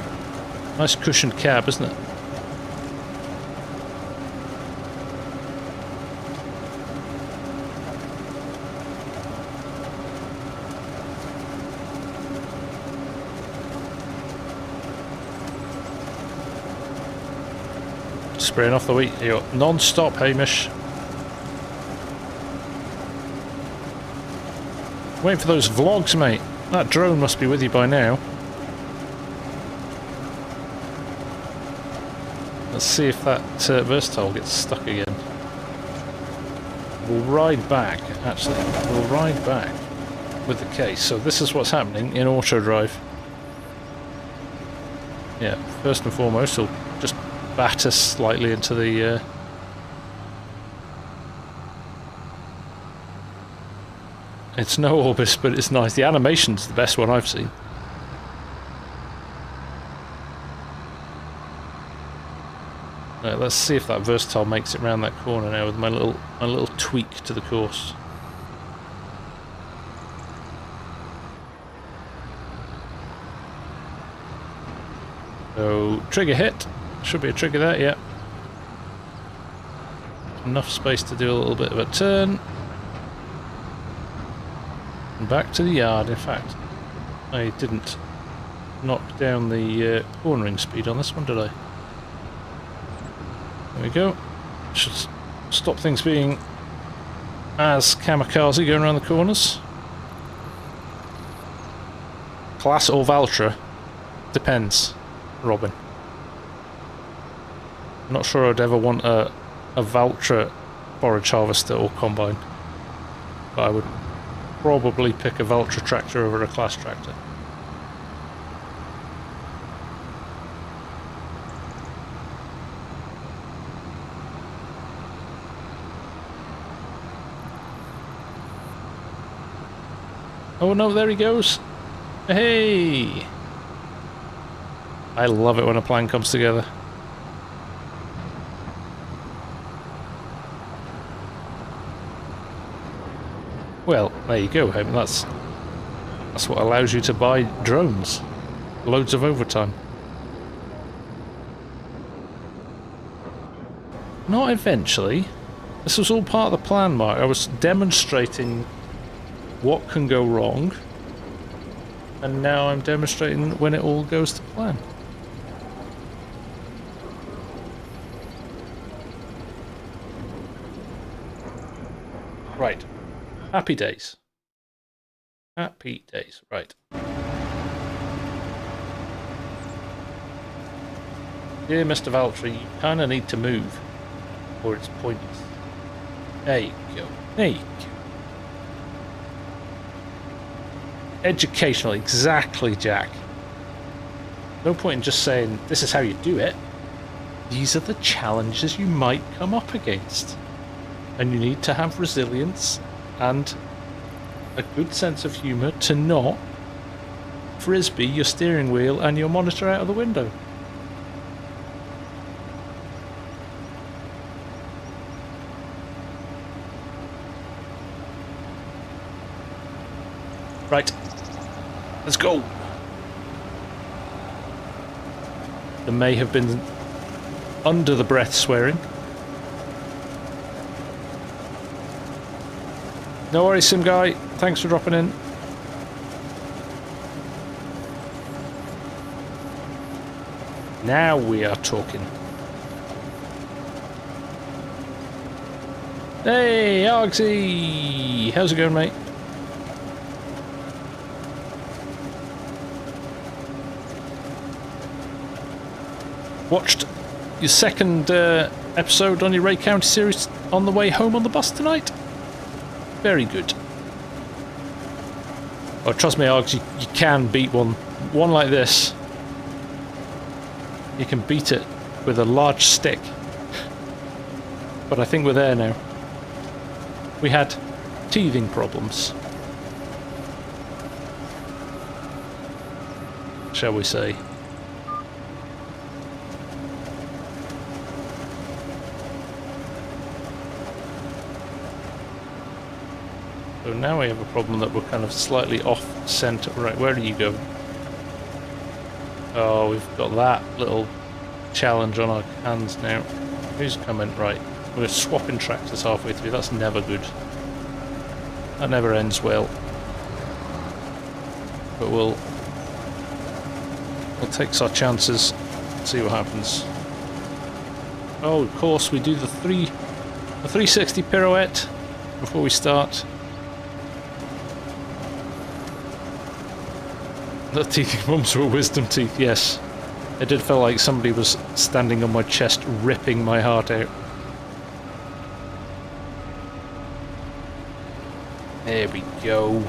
cushioned cab, isn't it? Spraying off the wheat. You're non-stop, Hamish. Waiting for those vlogs, mate. That drone must be with you by now. Let's see if that Versatile gets stuck again. We'll ride back, actually. We'll ride back with the case. So this is what's happening in AutoDrive. Yeah, first and foremost, we'll just batter slightly into the... It's no Orbis, but it's nice. The animation's the best one I've seen. Right, let's see if that Versatile makes it round that corner now with my little tweak to the course. So, trigger hit. Should be a trigger there, yeah. Enough space to do a little bit of a turn. And back to the yard. In fact, I didn't knock down the cornering speed on this one, did I? There we go. Should stop things being as kamikaze going around the corners. Class or Valtra? Depends, Robin. I'm not sure I'd ever want a Valtra forage harvester or combine, but I would probably pick a Valtra tractor over a Class tractor. Oh no, there he goes. Hey! I love it when a plan comes together. Well, there you go, Hayman. That's what allows you to buy drones. Loads of overtime. Not eventually. This was all part of the plan, Mark. I was demonstrating what can go wrong, and now I'm demonstrating when it all goes to plan. Right. Happy days. Happy days. Right. Dear Mr. Valtra, you kind of need to move, or it's pointless. There you go. There you go. Educational, exactly, Jack. No point in just saying, this is how you do it. These are the challenges you might come up against. And you need to have resilience and a good sense of humour to not frisbee your steering wheel and your monitor out of the window. Right. Let's go. There may have been under the breath swearing. No worries, Sim Guy. Thanks for dropping in. Now we are talking. Hey, Argsy! How's it going, mate? Watched your second episode on your Ray County series on the way home on the bus tonight. Very good. Oh, trust me, Args, you can beat one like this. You can beat it with a large stick. But I think we're there now. We had teething problems, shall we say. So now we have a problem that we're kind of slightly off centre. Right, where do you go? Oh, we've got that little challenge on our hands now. Who's coming? Right, we're swapping tractors halfway through. That's never good. That never ends well. But we'll take our chances, see what happens. Oh, of course, we do the 360 pirouette before we start. The teething bumps were wisdom teeth, yes. It did feel like somebody was standing on my chest, ripping my heart out. There we go.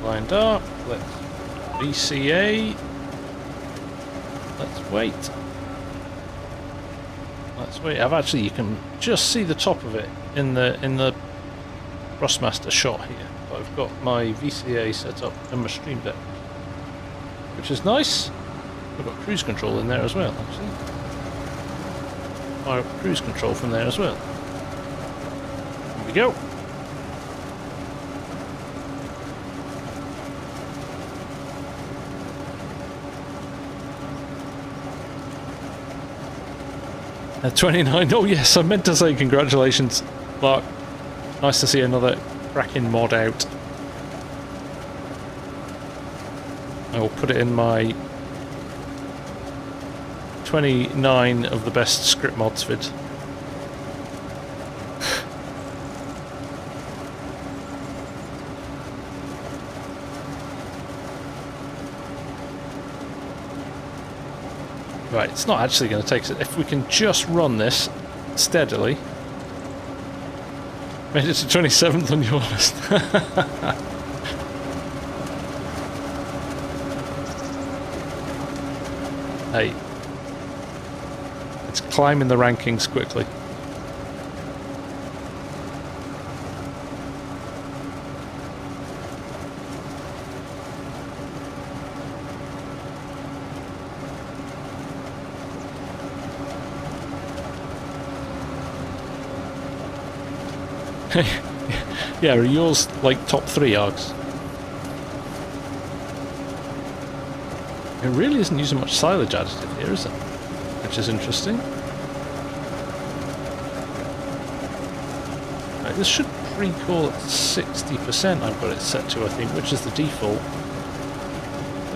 Lined up. Let's VCA. Let's wait. Let's wait. You can just see the top of it in the Thrustmaster shot here. But I've got my VCA set up in my Stream Deck, which is nice. I've got cruise control in there as well, actually. Fire up cruise control from there as well. Here we go. At 29, oh yes, I meant to say congratulations, Mark. Nice to see another cracking mod out. I will put it in my 29 of the best script mods vid. Right, it's not actually going to take us. If we can just run this steadily. Made it to 27th on your list. Hey. It's climbing the rankings quickly. Yeah, are yours like top 3 arcs? It really isn't using much silage additive here, is it? Which is interesting. Right, this should pre-call at 60%, I've got it set to, I think, which is the default.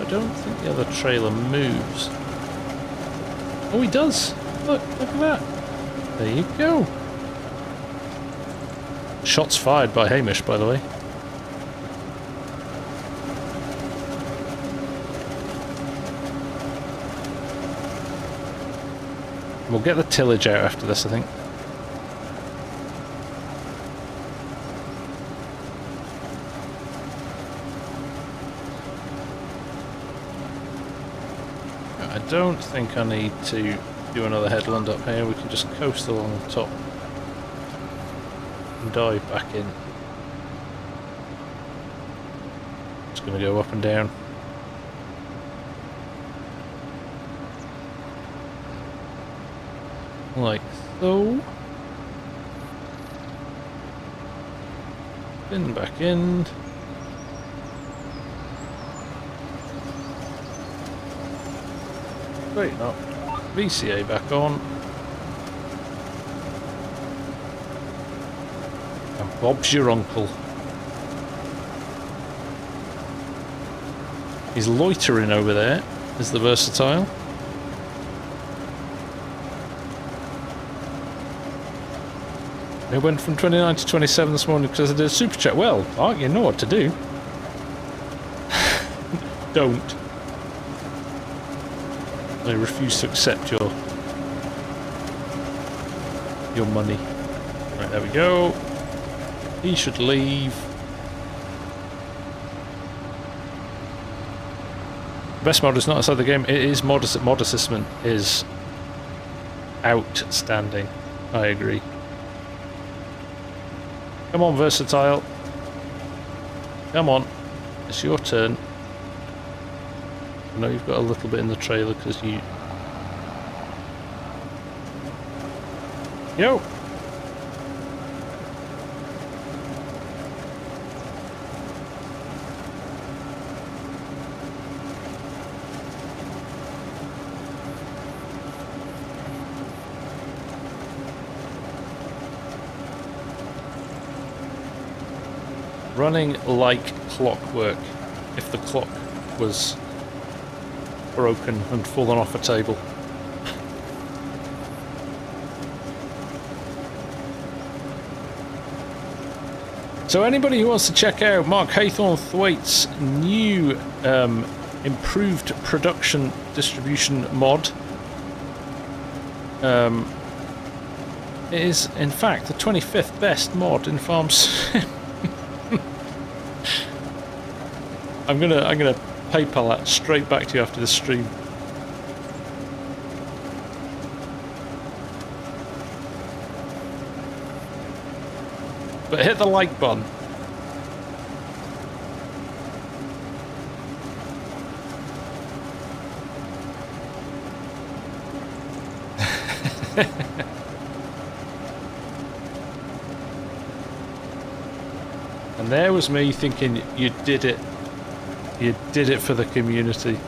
I don't think the other trailer moves. Oh, he does! Look at that! There you go! Shots fired by Hamish, by the way. We'll get the tillage out after this, I think. I don't think I need to do another headland up here. We can just coast along the top. Dive back in. It's going to go up and down. Like so. Spin back in. Straighten up. VCA back on. Bob's your uncle. He's loitering over there, is the versatile. It went from 29 to 27 this morning because I did a super chat. Well, Mark, you know what to do. Don't. I refuse to accept your money. Right, there we go. He should leave. Best mod is not outside the game. It is mod assessment is outstanding. I agree. Come on, versatile. Come on. It's your turn. I know you've got a little bit in the trailer because you... Yo! Running like clockwork, if the clock was broken and fallen off a table. So anybody who wants to check out Mark Haythornthwaite's new improved production distribution mod, It is, in fact, the 25th best mod in FarmSim. I'm gonna PayPal that straight back to you after the stream. But hit the like button. And there was me thinking you did it. You did it for the community.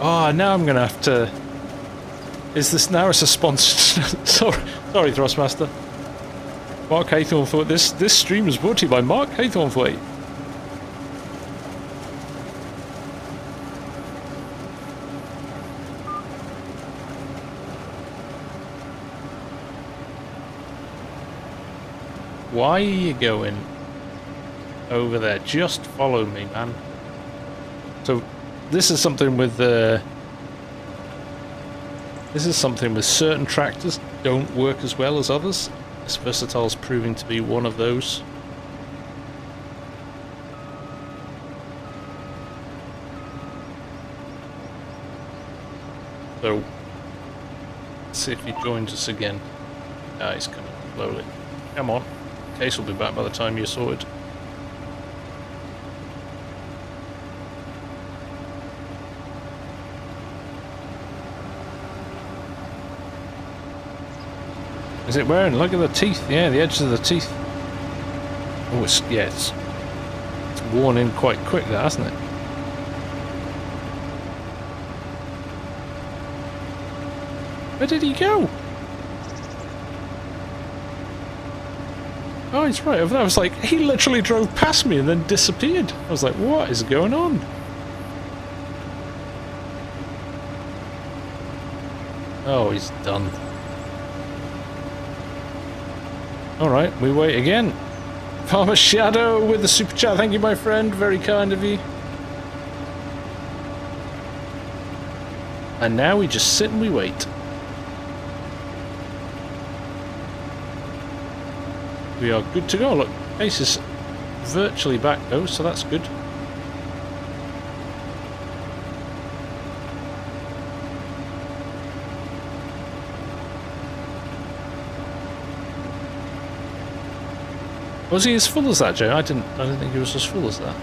Oh, now I'm gonna have to. Is this now a sponsored? sorry, Thrustmaster. Mark Haythornthwaite. This stream is brought to you by Mark Haythornthwaite. Why are you going over there? Just follow me, man. So this is something with certain tractors don't work as well as others. This Versatile's proving to be one of those. So let's see if he joins us again. Ah, he's coming slowly. Come on. Case will be back by the time you're sorted. Is it wearing? Look at the teeth. Yeah, the edges of the teeth. Oh, it's worn in quite quick, that, hasn't it? Where did he go? Oh, he's right over there. I was like, he literally drove past me and then disappeared. I was like, what is going on? Oh, he's done. Alright, we wait again. Farmer Shadow with the super chat. Thank you, my friend. Very kind of you. And now we just sit and we wait. We are good to go. Look, Ace is virtually back though, so that's good. Was he as full as that, Joe? I didn't think he was as full as that.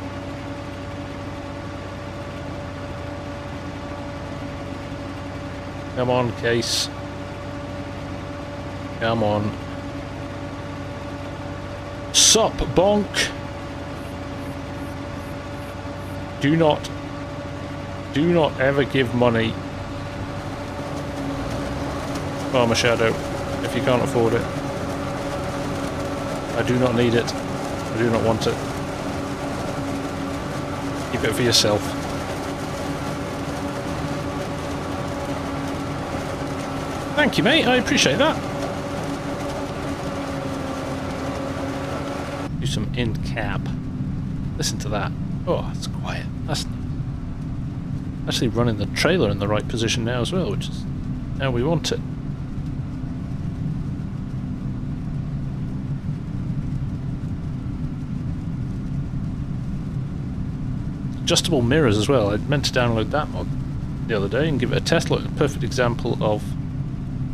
Come on, Case. Come on. Sup, bonk. Do not ever give money, Farmer Shadow, if you can't afford it. I do not need it. I do not want it. Keep it for yourself. Thank you, mate. I appreciate that. Do some in-cab. Listen to that. Oh, it's quiet. That's actually running the trailer in the right position now as well, which is how we want it. Adjustable mirrors as well. I meant to download that mod the other day and give it a test. Look, a perfect example of...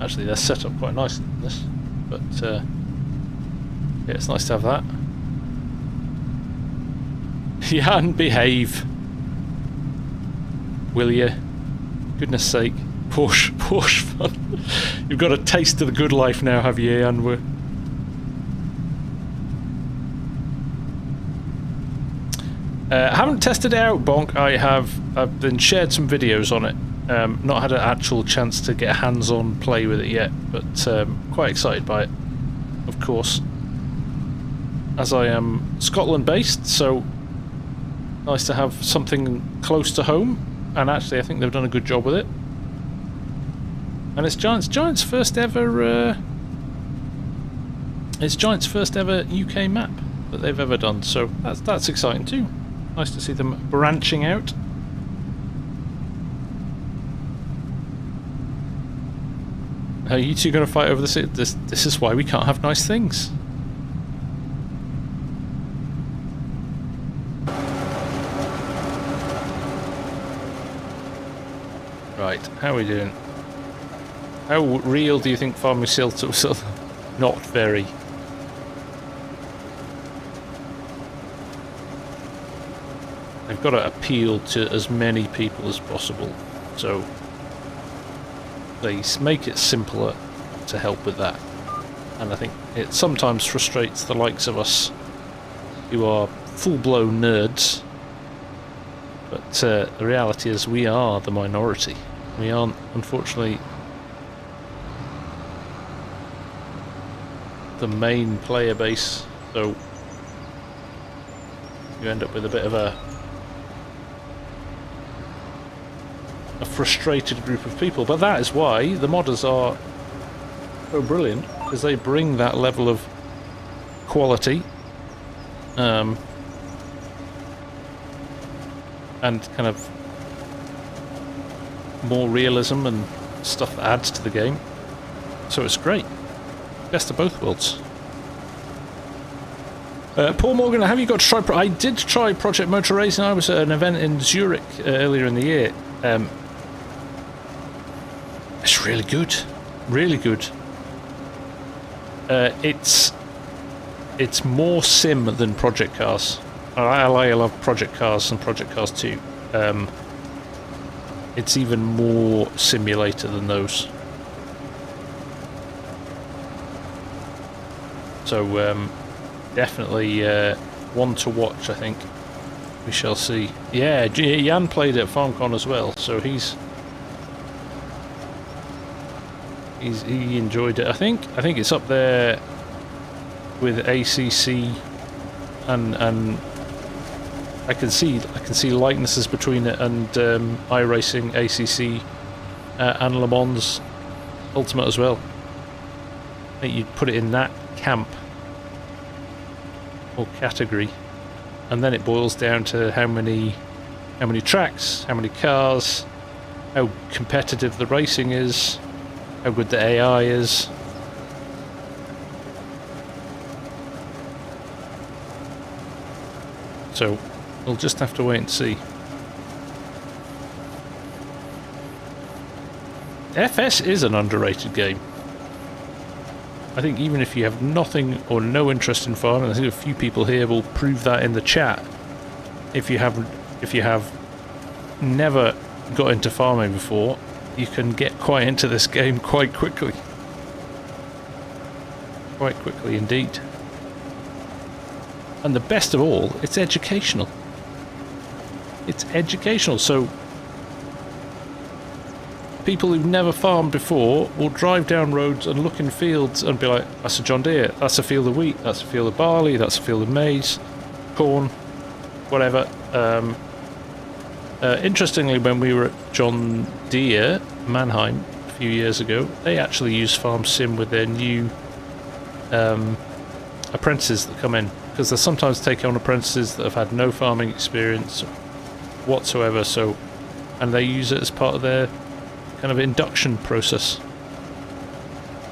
Actually, they're set up quite nicely in this, but yeah, it's nice to have that. Jan, behave. Will you? Goodness sake. Porsche fun. You've got a taste of the good life now, have you, Jan? Haven't tested it out, Bonk. I've been shared some videos on it. Not had an actual chance to get a hands-on play with it yet, but quite excited by it, of course. As I am Scotland-based, so nice to have something close to home. And actually, I think they've done a good job with it. And it's Giant's first ever. It's Giant's first ever UK map that they've ever done, so that's exciting too. Nice to see them branching out. Are you two going to fight over this? This is why we can't have nice things. Right, how are we doing? How real do you think farming silts are? Not very. They've got to appeal to as many people as possible, so they make it simpler to help with that. And I think it sometimes frustrates the likes of us who are full-blown nerds, but the reality is we are the minority. We aren't, unfortunately, the main player base, so you end up with a bit of a frustrated group of people. But that is why the modders are so brilliant, because they bring that level of quality and kind of more realism and stuff that adds to the game. So it's great. Best of both worlds. Paul Morgan, have you got to try... I did try Project Motor Racing. I was at an event in Zurich earlier in the year. It's really good. Really good. It's more sim than Project Cars. I love Project Cars and Project Cars 2. It's even more simulator than those. So definitely one to watch, I think. We shall see. Yeah, Jan played at FarmCon as well, so he enjoyed it. I think it's up there with ACC, and I can see likenesses between it and iRacing, ACC, and Le Mans Ultimate as well. I think you'd put it in that camp or category, and then it boils down to how many tracks, how many cars, how competitive the racing is, how good the AI is. So we'll just have to wait and see. FS is an underrated game. I think even if you have nothing or no interest in farming, I think a few people here will prove that in the chat. If you have never got into farming before, you can get quite into this game quite quickly. Quite quickly indeed. And the best of all, it's educational. It's educational, so people who've never farmed before will drive down roads and look in fields and be like, that's a John Deere, that's a field of wheat, that's a field of barley, that's a field of maize, corn, whatever. Interestingly, when we were at John Deere, Mannheim, a few years ago, they actually use FarmSim with their new apprentices that come in, because they sometimes take on apprentices that have had no farming experience whatsoever, so, and they use it as part of their kind of induction process,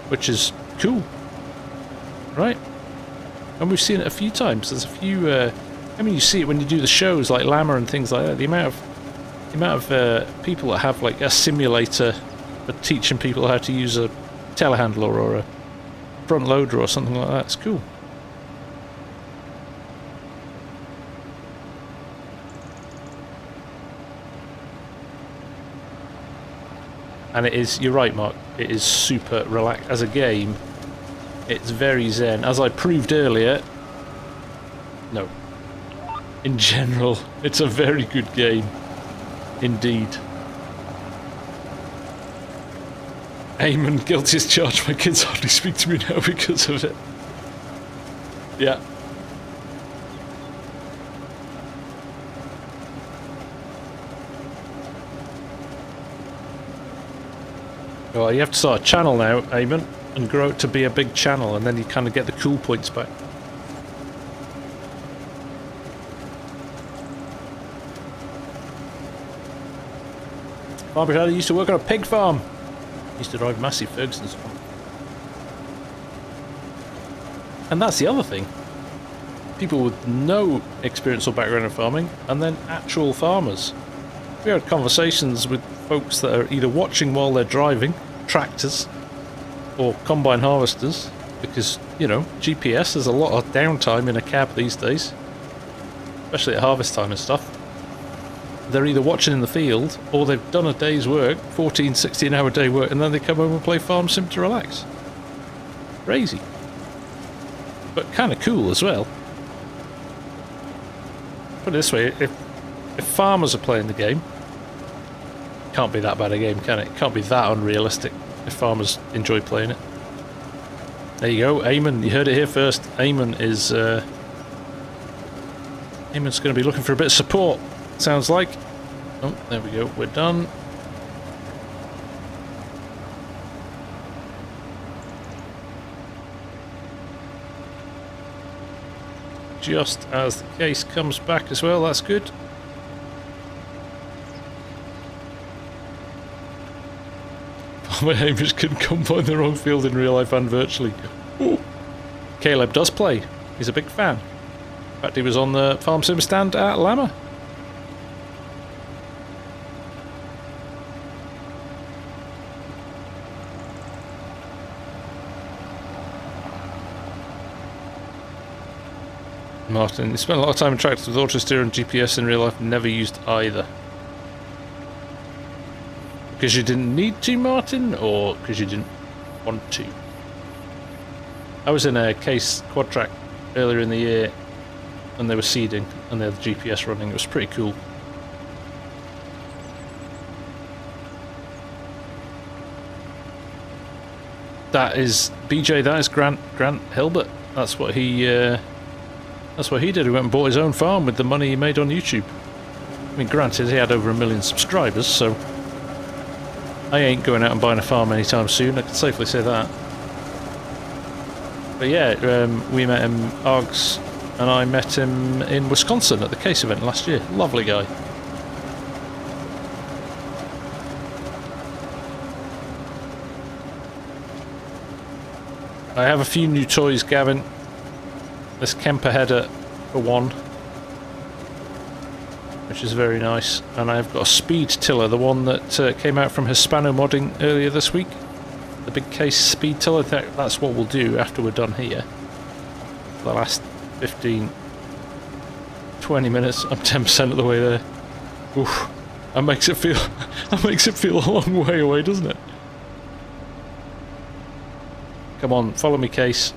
which is cool, right? And we've seen it a few times. There's a few. I mean, you see it when you do the shows like Llama and things like that. The amount of people that have like a simulator for teaching people how to use a telehandler or a front loader or something like that. It's cool. And it is, you're right, Mark, it is super relaxed. As a game, it's very zen. As I proved earlier, no. In general, it's a very good game. Indeed. Eamon, guilty as charged. My kids hardly speak to me now because of it. Yeah. Well, you have to start a channel now, Eamon, and grow it to be a big channel, and then you kind of get the cool points back. Farmer Dad used to work on a pig farm. Used to drive massive Ferguson's one. And that's the other thing. People with no experience or background in farming, and then actual farmers. We had conversations with folks that are either watching while they're driving tractors or combine harvesters, because, you know, GPS, there's a lot of downtime in a cab these days, especially at harvest time and stuff. They're either watching in the field or they've done a day's work, 14, 16 hour day work, and then they come home and play FarmSim to relax. Crazy. But kind of cool as well. Put it this way, if farmers are playing the game, can't be that bad a game, can it? Can't be that unrealistic if farmers enjoy playing it. There you go, Eamon, you heard it here first. Eamon is Eamon's going to be looking for a bit of support, sounds like. Oh, there we go, we're done. Just as the case comes back as well, that's good. My Hamish can combine the wrong field in real life and virtually. Ooh. Caleb does play. He's a big fan. In fact, he was on the FarmSim stand at Lama. Martin, you spent a lot of time in tractors with auto steer and GPS in real life, never used either. Because you didn't need to, Martin, or because you didn't want to? I was in a case quad track earlier in the year and they were seeding and they had the GPS running. It was pretty cool. That is BJ, that is Grant Hilbert. That's what he did. He went and bought his own farm with the money he made on YouTube. I mean, granted, he had over 1 million subscribers, so I ain't going out and buying a farm anytime soon, I can safely say that. But yeah, we met him, Args and I met him in Wisconsin at the case event last year. Lovely guy. I have a few new toys, Gavin. This Kemper header for one, which is very nice, and I've got a speed tiller, the one that came out from Hispano modding earlier this week. The big case speed tiller, that's what we'll do after we're done here. The last 15, 20 minutes, I'm 10% of the way there. Oof, that makes it feel a long way away, doesn't it? Come on, follow me, Case.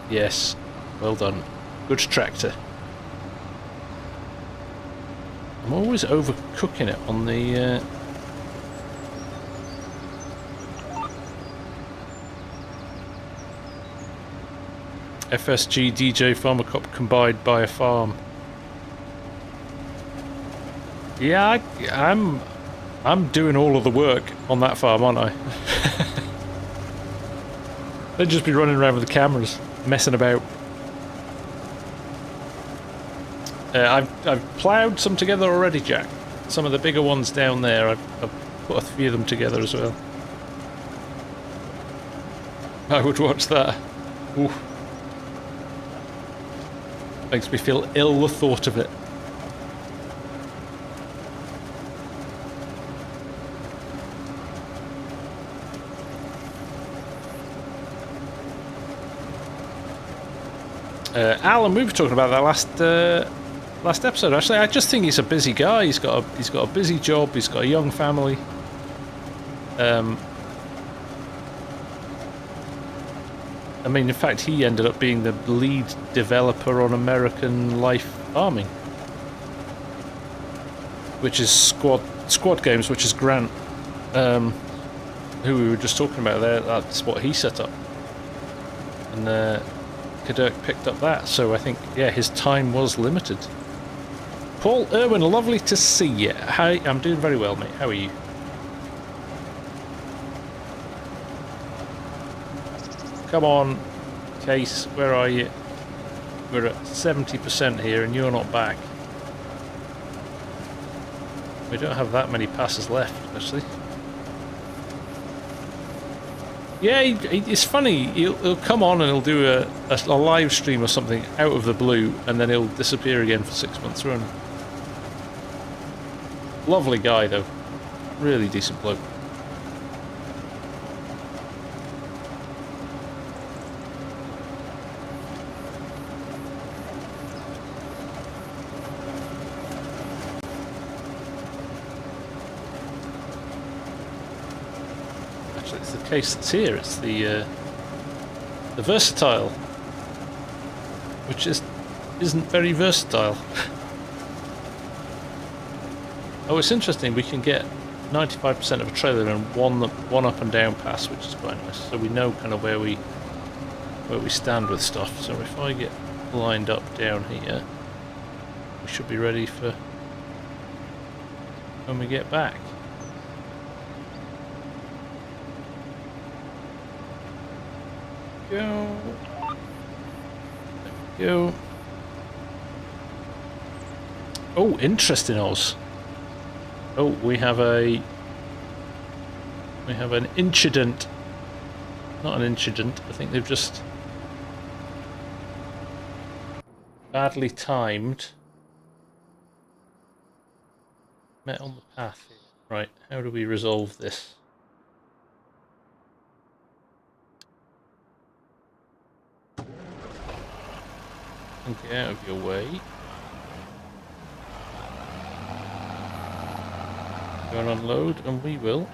Yes, well done. Good tractor. I'm always overcooking it on the... FSG DJ Farmer Cop combined by a farm. Yeah, I'm doing all of the work on that farm, aren't I? They'd just be running around with the cameras, messing about. I've ploughed some together already, Jack. Some of the bigger ones down there, I've put a few of them together as well. I would watch that. Oof. Makes me feel ill the thought of it. Alan, we were talking about that last episode. Actually, I just think he's a busy guy. He's got a busy job. He's got a young family. I mean, in fact, he ended up being the lead developer on American Life Farming, which is Squad Games, which is Grant, who we were just talking about there. That's what he set up, and Kadirk picked up that. So I think, yeah, his time was limited. Paul Irwin, lovely to see you. Hi, I'm doing very well, mate. How are you? Come on, Case, where are you? We're at 70% here and you're not back. We don't have that many passes left, actually. Yeah, it's funny. He'll come on and he'll do a live stream or something out of the blue, and then he'll disappear again for 6 months running. Lovely guy, though. Really decent bloke. It's the case that's here. It's the versatile, which isn't very versatile. Oh, it's interesting. We can get 95% of a trailer in one up and down pass, which is quite nice. So we know kind of where we stand with stuff. So if I get lined up down here, we should be ready for when we get back. Go. There we go. Oh, interesting, Oz. Oh, we have an incident. Not an incident. I think they've just badly timed. Met on the path here. Right, how do we resolve this? Get out of your way. Go and unload, and we will.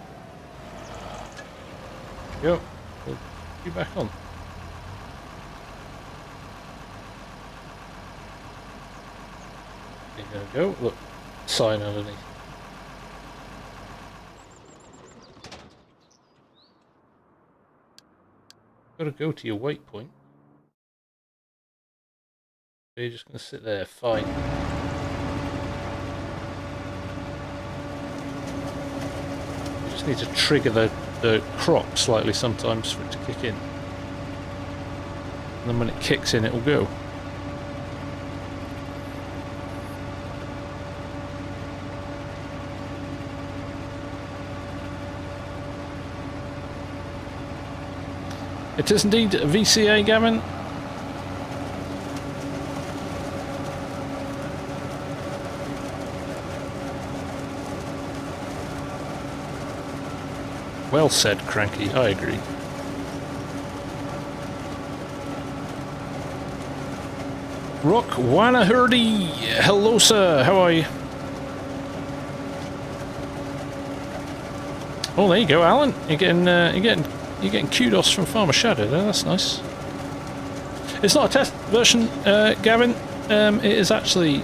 Go. We'll be back on. There you go. Look, sign underneath. Got to go to your waypoint. You're just going to sit there, fine. You just need to trigger the crop slightly sometimes for it to kick in. And then when it kicks in, it will go. It is indeed a VCA, Gavin. Well said, Cranky. I agree. Rock Wanahurdy. Hello, sir. How are you? Oh, there you go, Alan. You're getting kudos from Farmer Shadow there. That's nice. It's not a test version, Gavin. It's actually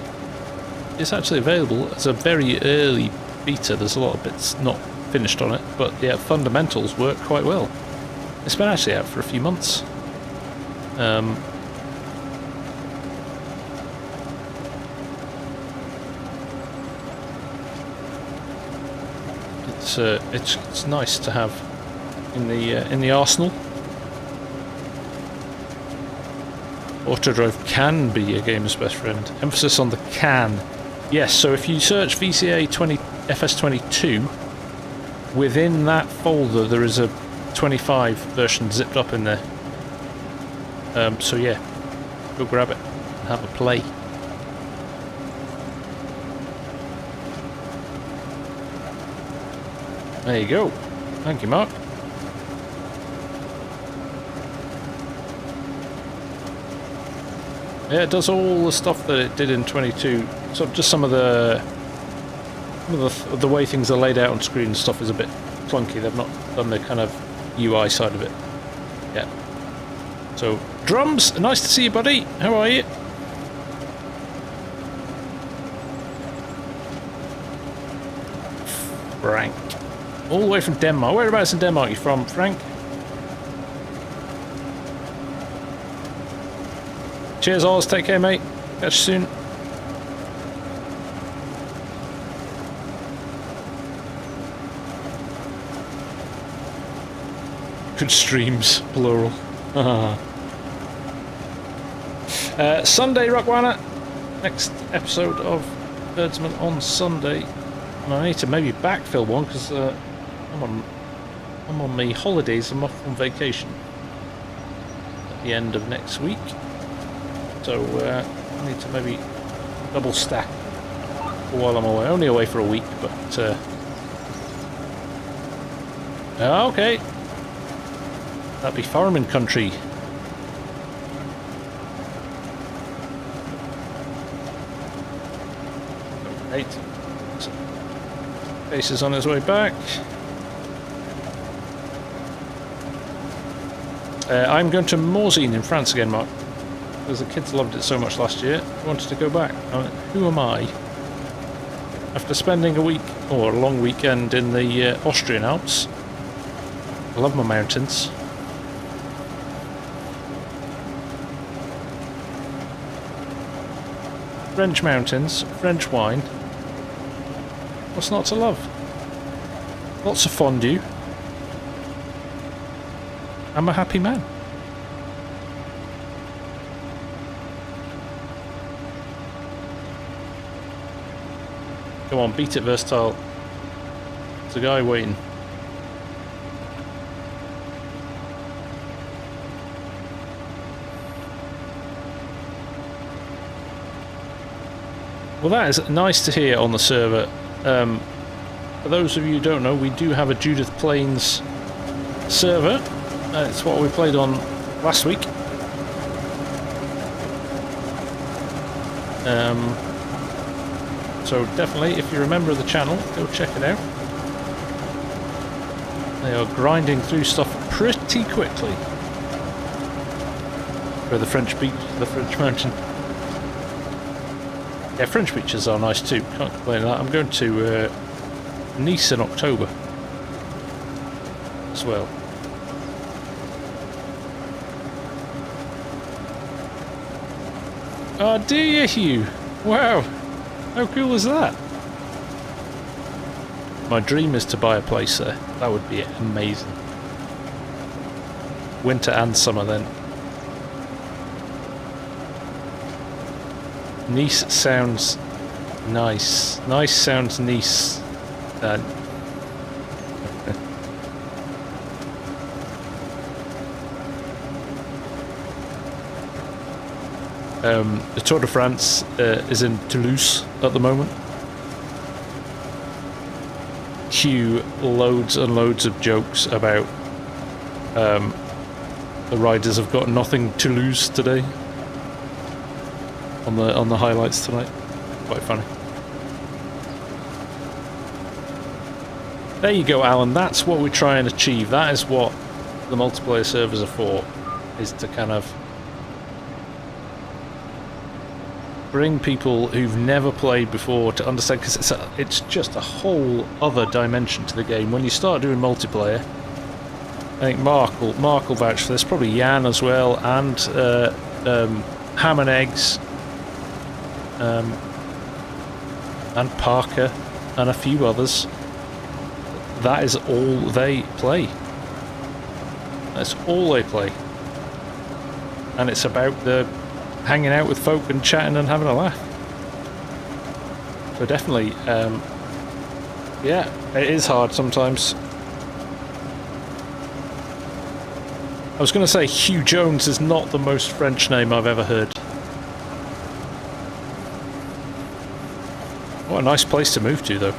available as a very early beta. There's a lot of bits not finished on it, but yeah, fundamentals work quite well. It's been actually out for a few months. It's nice to have in the arsenal. AutoDrive can be a gamer's best friend. Emphasis on the can. Yes, so if you search VCA FS22, within that folder there is a 25 version zipped up in there. So yeah, go grab it and have a play. There you go. Thank you, Mark. Yeah, it does all the stuff that it did in 22. So just some of the way things are laid out on screen and stuff is a bit clunky. They've not done the kind of UI side of it yet. So, Drums, nice to see you, buddy. How are you? Frank. All the way from Denmark. Whereabouts in Denmark are you from, Frank? Cheers, Oz. Take care, mate. Catch you soon. Good streams, plural. Sunday, Rockwana. Next episode of Herdsman on Sunday. And I need to maybe backfill one because I'm on I'm on my holidays. I'm off on vacation at the end of next week. So I need to maybe double stack while I'm away. Only away for a week, but okay. That'd be farming country. Right. Ace is on his way back. I'm going to Morzine in France again, Mark, because the kids loved it so much last year. I wanted to go back. Who am I? After spending a week or a long weekend in the Austrian Alps, I love my mountains. French mountains, French wine. What's not to love? Lots of fondue. I'm a happy man. Come on, beat it, Versatile. There's a guy waiting. Well, that is nice to hear on the server. For those of you who don't know, we do have a Judith Plains server. It's what we played on last week. So definitely, if you're a member of the channel, go check it out. They are grinding through stuff pretty quickly. For the French beach, the French mountain. Yeah, French beaches are nice too, can't complain about that. I'm going to Nice in October as well. Oh, do you, Hugh? Wow, how cool is that? My dream is to buy a place there. That would be amazing. Winter and summer then. Nice sounds nice. Nice sounds Nice. The Tour de France is in Toulouse at the moment. Cue loads and loads of jokes about the riders have got nothing to lose today on the highlights tonight. Quite funny. There you go, Alan. That's what we try and achieve. That is what the multiplayer servers are for, is to kind of bring people who've never played before to understand, because it's just a whole other dimension to the game. When you start doing multiplayer, I think Mark will vouch for this, probably Jan as well, and Ham and Eggs, and Parker, and a few others. That is all they play. That's all they play. And it's about the hanging out with folk and chatting and having a laugh. So definitely, yeah, it is hard sometimes. I was going to say Hugh Jones is not the most French name I've ever heard. What a nice place to move to, though.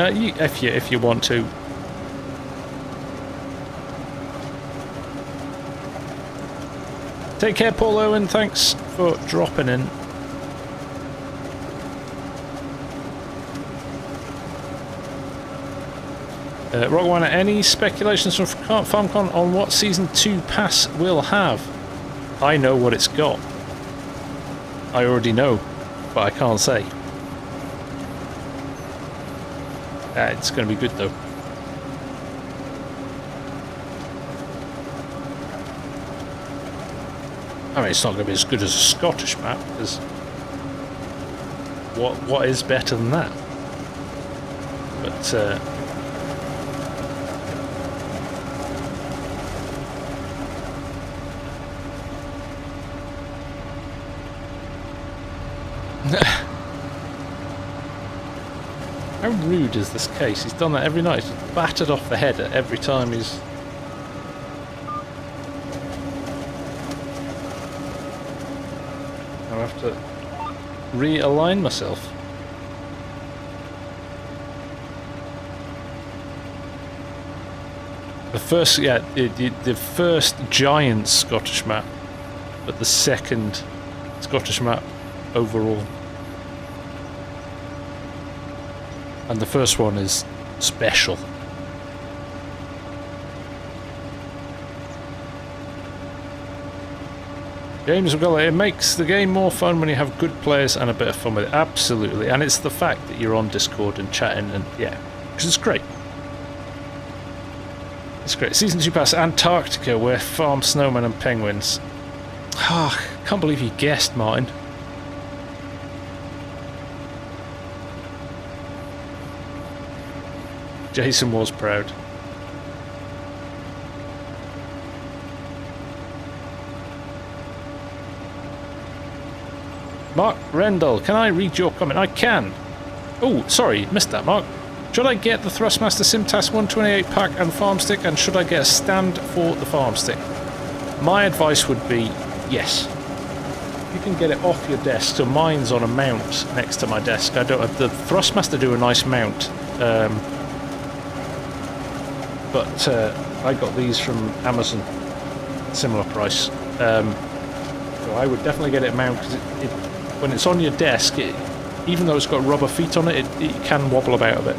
If you want to. Take care, Paul Owen. Thanks for dropping in. Rockwana, any speculations from FarmCon on what Season 2 pass will have? I know what it's got. I already know, but I can't say. It's going to be good though. I mean, it's not going to be as good as a Scottish map, because what is better than that? But How rude is this case? He's done that every night. He's battered off the header every time he's... I have to realign myself. The first, yeah, the first giant Scottish map, but the second Scottish map overall. And the first one is special. James McGulley, it makes the game more fun when you have good players and a bit of fun with it. Absolutely. And it's the fact that you're on Discord and chatting and yeah, because it's great. It's great. Season 2 Pass Antarctica, where farm snowmen and penguins. Ah, oh, can't believe you guessed, Martin. Jason was proud. Mark Rendell, can I read your comment? I can. Oh, sorry, missed that, Mark. Should I get the Thrustmaster SimTask 128 pack and farm stick, and should I get a stand for the farm stick? My advice would be yes. You can get it off your desk, so mine's on a mount next to my desk. I don't. The Thrustmaster do a nice mount, but I got these from Amazon, similar price. So I would definitely get it mounted because when it's on your desk, even though it's got rubber feet on it, it can wobble about a bit.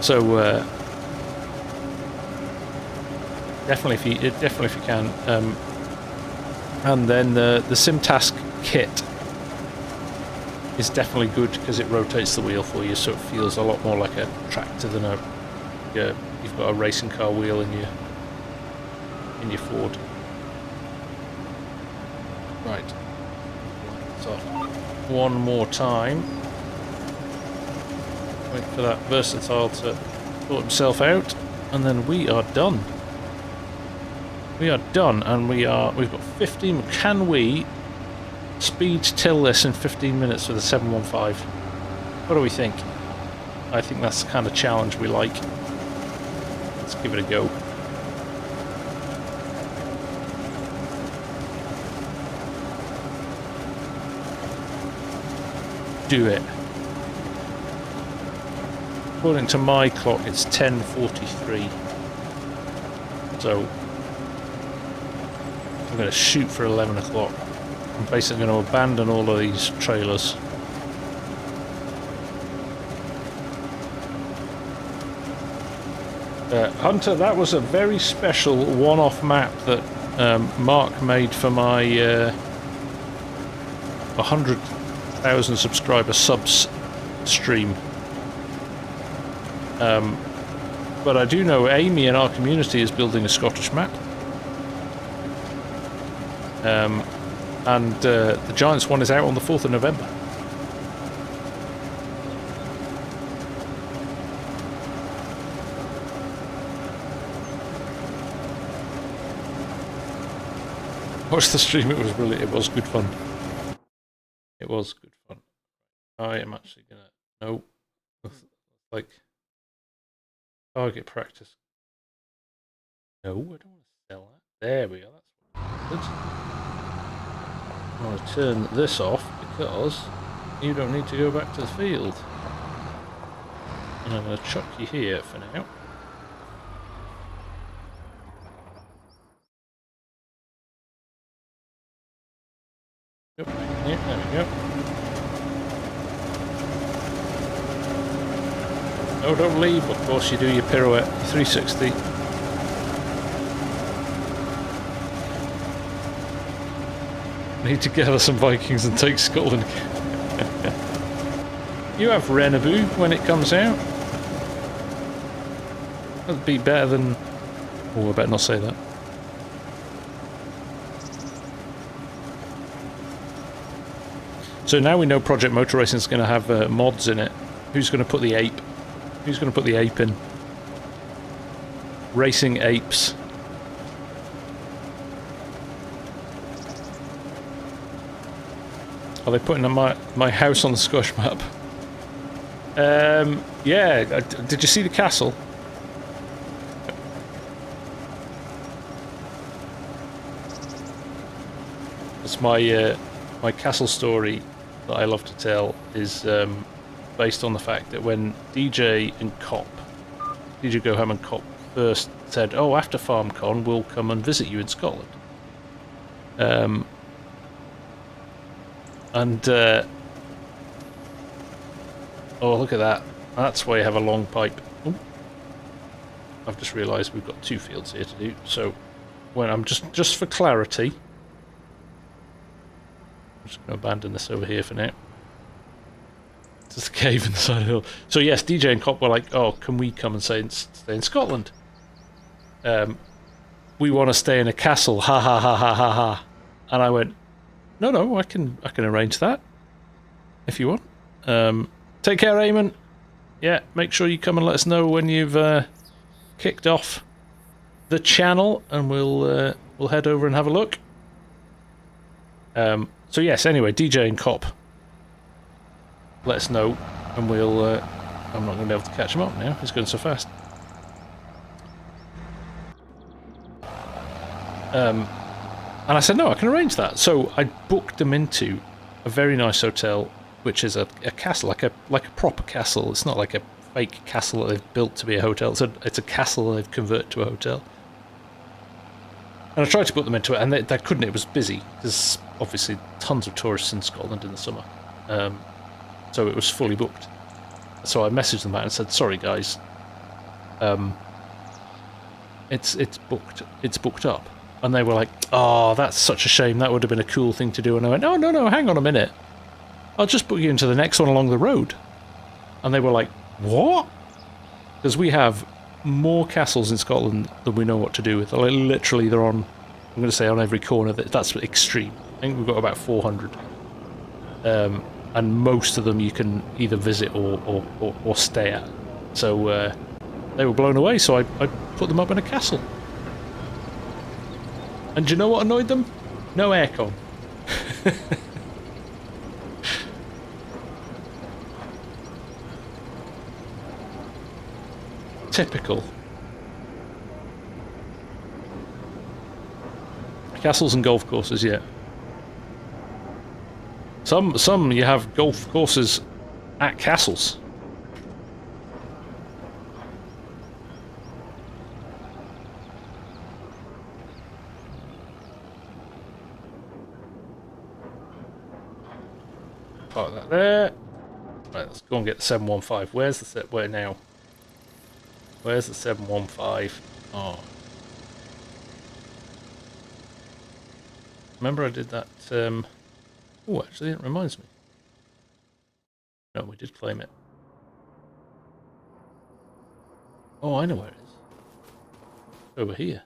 So definitely if you can. And then the SimTask kit is definitely good because it rotates the wheel for you, so it feels a lot more like a tractor than you've got a racing car wheel in your Ford. Right. So one more time. Wait for that versatile to sort himself out, and then we are done. We are done, and we've got 15. Can we speed till this in 15 minutes with a 715? What do we think? I think that's the kind of challenge we like. Let's give it a go. Do it. According to my clock, it's 10:43. So I'm going to shoot for 11 o'clock. I'm basically going to abandon all of these trailers. Hunter, that was a very special one-off map that Mark made for my 100,000 subscriber subs stream. But I do know Amy in our community is building a Scottish map. And the Giants one is out on the 4th of November. Watch the stream, it was brilliant, it was good fun. It was good fun. I am actually gonna... No. Like... Target practice. No, I don't want to sell that. There we are, that's good. I want to turn this off because you don't need to go back to the field. And I'm going to chuck you here for now. Yep, there we go. No, don't leave. Of course you do your pirouette, 360. Need to gather some Vikings and take Scotland. You have Renaboo when it comes out. That'd be better than... Oh, I better not say that. So now we know Project Motor Racing is going to have mods in it. Who's going to put the ape? Who's going to put the ape in? Racing apes. Are they putting my house on the Scottish map? Yeah, did you see the castle? It's my castle story that I love to tell is based on the fact that when DJ Goham and Cop first said, "Oh, after FarmCon, we'll come and visit you in Scotland," oh, look at that! That's why you have a long pipe. Ooh. I've just realised we've got 2 fields here to do. So, when I'm just for clarity, I'm just going to abandon this over here for now. Just a cave in the side of the hill. So yes, DJ and Cop were like, "Oh, can we come and stay in Scotland? We want to stay in a castle." Ha ha ha ha ha ha. And I went, "No, I can arrange that if you want. Take care, Eamon. Yeah, make sure you come and let us know when you've kicked off the channel, and we'll head over and have a look." So yes, anyway, DJ and Cop, let us know, and we'll... I'm not going to be able to catch him up now, he's going so fast. And I said, no, I can arrange that. So I booked them into a very nice hotel, which is a castle, like a proper castle. It's not like a fake castle that they've built to be a hotel. It's a castle that they've converted to a hotel. And I tried to put them into it, and they couldn't. It was busy. There's obviously tons of tourists in Scotland in the summer. So it was fully booked. So I messaged them out and said, "Sorry guys, it's booked. It's booked up." And they were like, "Oh, that's such a shame. That would have been a cool thing to do." And I went, "No, hang on a minute. I'll just book you into the next one along the road." And they were like, "What?" Because we have more castles in Scotland than we know what to do with. Like, literally, they're on, I'm going to say on every corner. That's extreme. I think we've got about 400. And most of them you can either visit or stay at. So they were blown away, so I put them up in a castle. And do you know what annoyed them? No aircon. Typical. Castles and golf courses, yeah. Some you have golf courses at castles. Park that there. Right, let's go and get the 715. Where's the set? Where now? Where's the 715? Oh. Remember I did that, oh, actually it reminds me. No, we did claim it. Oh, I know where it is. Over here.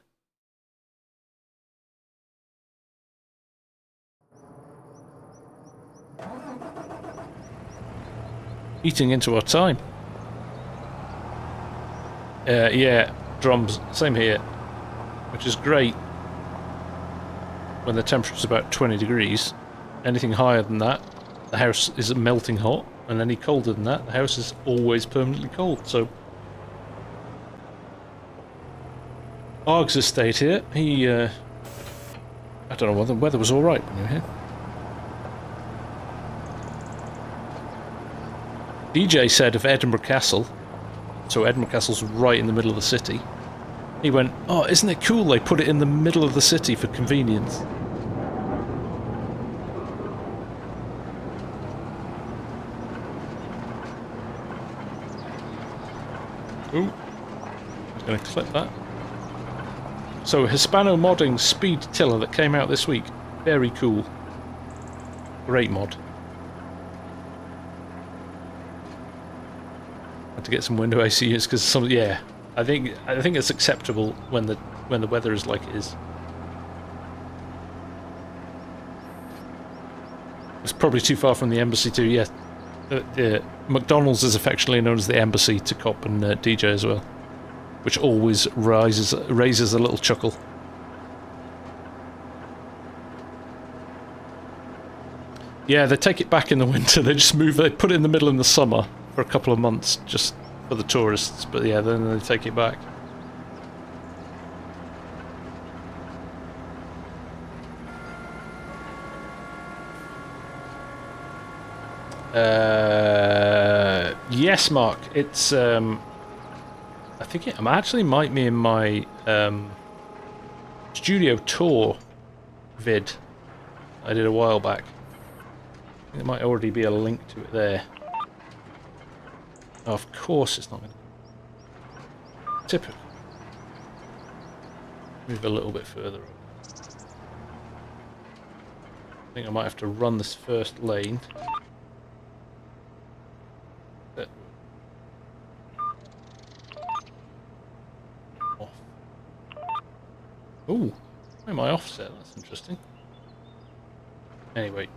Eating into our time. Yeah, drums, same here, which is great when the temperature's about 20 degrees. Anything higher than that, the house is melting hot, and any colder than that, the house is always permanently cold. So Args has stayed here. He, I don't know whether the weather was alright when you were here. DJ said of Edinburgh Castle, so Edinburgh Castle's right in the middle of the city. He went, "Oh, isn't it cool they put it in the middle of the city for convenience?" Ooh, I'm going to clip that. So, Hispano modding speed tiller that came out this week. Very cool. Great mod. Had to get some window AC units because some, yeah, I think it's acceptable when the weather is like it is. It's probably too far from the embassy too. Yeah, McDonald's is affectionately known as the embassy to Cop and DJ as well, which always raises a little chuckle. Yeah, they take it back in the winter. They just move. They put it in the middle in the summer for a couple of months just for the tourists, but yeah, then they take it back. Yes, Mark. It's I think it actually might be in my studio tour vid I did a while back. I think there might already be a link to it there. Oh, of course it's not going to... Typical. Move a little bit further up. I think I might have to run this first lane. Off. Ooh, why am I offset? That's interesting. Anyway.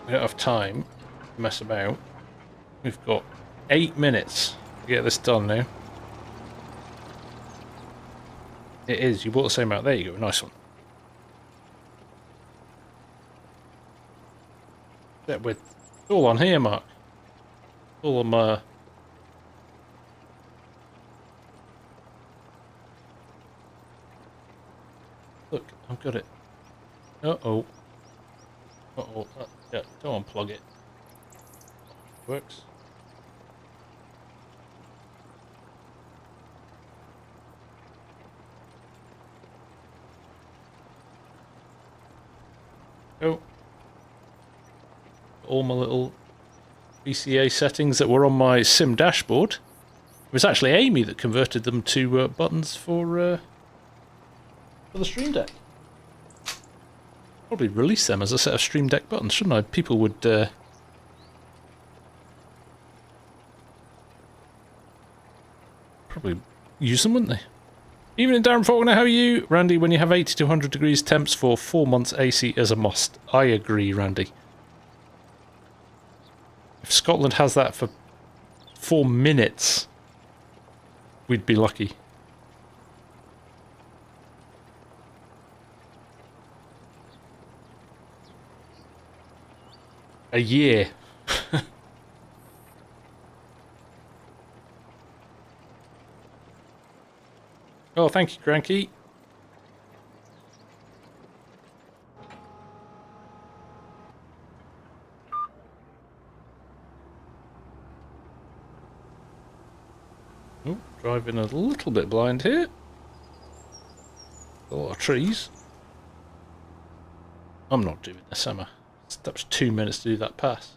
We don't have time to mess about. We've got 8 minutes to get this done now. It is. You bought the same amount. There you go. Nice one. Yeah, we're all on here, Mark. All on my... Look, I've got it. Uh-oh. Uh-oh. Yeah, don't unplug it. Works. Oh. All my little VCA settings that were on my sim dashboard. It was actually Amy that converted them to buttons for the Stream Deck. Probably release them as a set of Stream Deck buttons, shouldn't I? People would probably use them, wouldn't they? Evening, Darren Faulkner, how are you? Randy, when you have 80 to 100 degrees temps for 4 months, AC is a must. I agree, Randy. If Scotland has that for 4 minutes, we'd be lucky. A year. Oh, thank you, Cranky. Oh, driving a little bit blind here. A lot of trees. I'm not doing this, am I? That was 2 minutes to do that pass.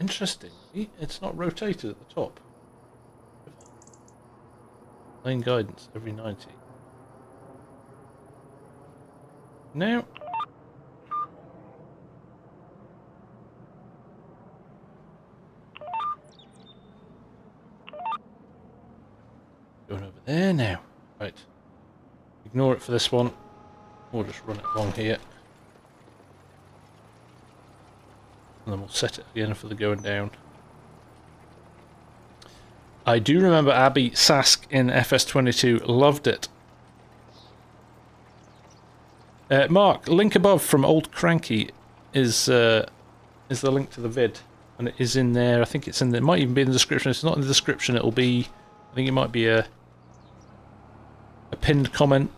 Interestingly, it's not rotated at the top. Lane guidance every 90. Now. Going over there now. Right. Ignore it for this one. We'll just run it along here. And then we'll set it again for the going down. I do remember Abby Sask in FS22 loved it. Mark, link above from Old Cranky is the link to the vid, and it is in there. I think it's in there. It might even be in the description. If it's not in the description, it'll be. I think it might be a pinned comment.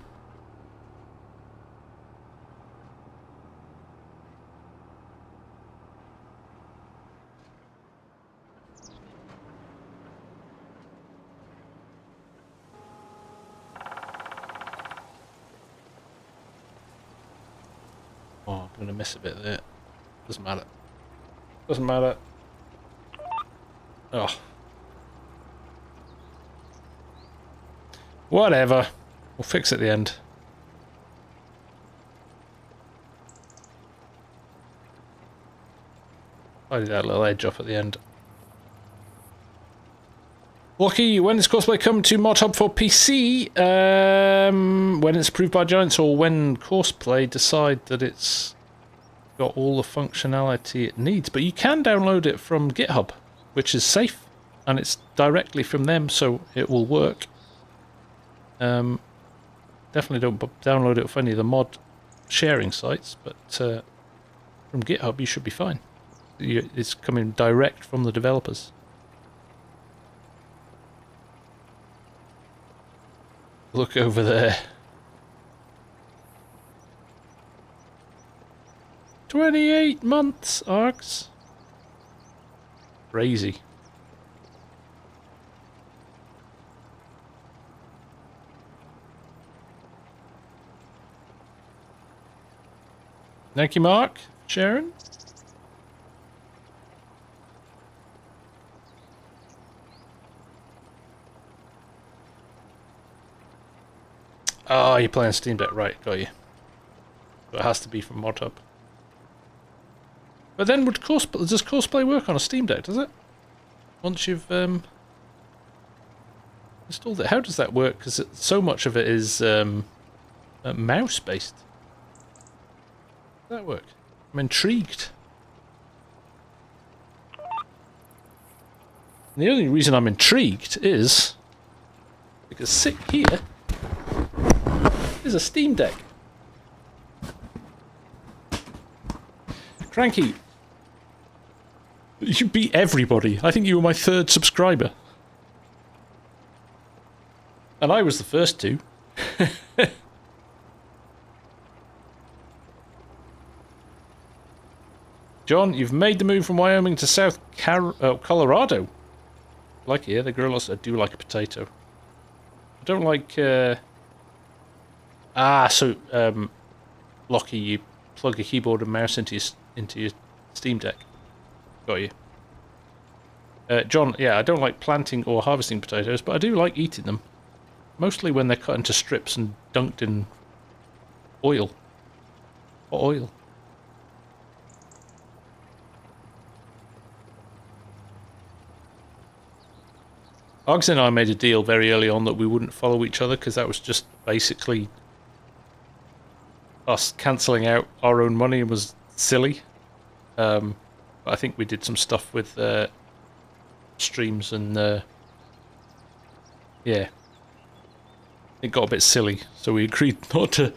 Oh, I'm going to miss a bit there. Doesn't matter. Doesn't matter. Oh. Whatever. We'll fix it at the end. I did that little edge off at the end. Lucky, when is Cosplay come to Mod Hub for PC? When it's approved by Giants, or when Courseplay decide that it's got all the functionality it needs. But you can download it from GitHub, which is safe, and it's directly from them, so it will work. Definitely don't download it from any of the mod sharing sites, but from GitHub, you should be fine. It's coming direct from the developers. Look over there. 28 months, Arx. Crazy. Thank you, Mark. Sharon? Oh, you're playing Steam Deck, right, got you. So it has to be from ModHub. But then does cosplay work on a Steam Deck, does it? Once you've installed it. How does that work? Because so much of it is mouse-based. How does that work? I'm intrigued. And the only reason I'm intrigued is because sit here is a Steam Deck. Cranky, you beat everybody. I think you were my 3rd subscriber. And I was the first to. John, you've made the move from Wyoming to South Colorado. I like it here. They grow lots. I do like a potato. I don't like... Lockie, you plug a keyboard and mouse into your Steam Deck. Got you. John, yeah, I don't like planting or harvesting potatoes, but I do like eating them. Mostly when they're cut into strips and dunked in oil. Or oil. Oggs and I made a deal very early on that we wouldn't follow each other because that was just basically us cancelling out our own money and was silly. But I think we did some stuff with streams and yeah, it got a bit silly. So we agreed not to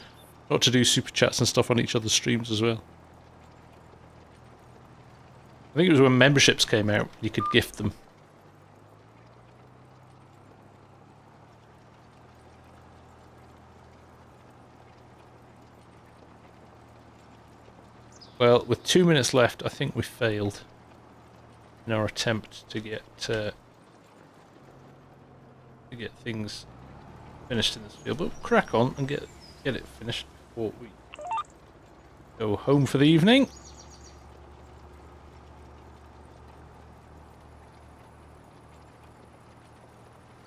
do super chats and stuff on each other's streams as well. I think it was when memberships came out, you could gift them. Well, with 2 minutes left, I think we failed in our attempt to get things finished in this field. But we'll crack on and get it finished before we go home for the evening.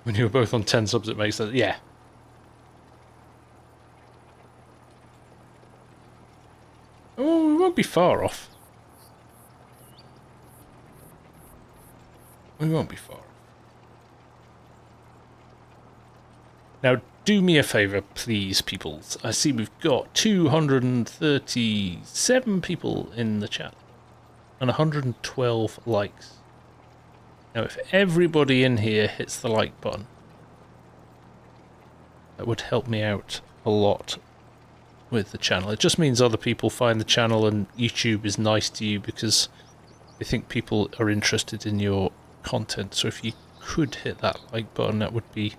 When you were both on 10 subs, it makes sense. Yeah. Oh, we won't be far off. We won't be far off. Now, do me a favour, please, peoples. I see we've got 237 people in the chat and 112 likes. Now, if everybody in here hits the like button, that would help me out a lot with the channel. It just means other people find the channel and YouTube is nice to you because they think people are interested in your content. So if you could hit that like button, that would be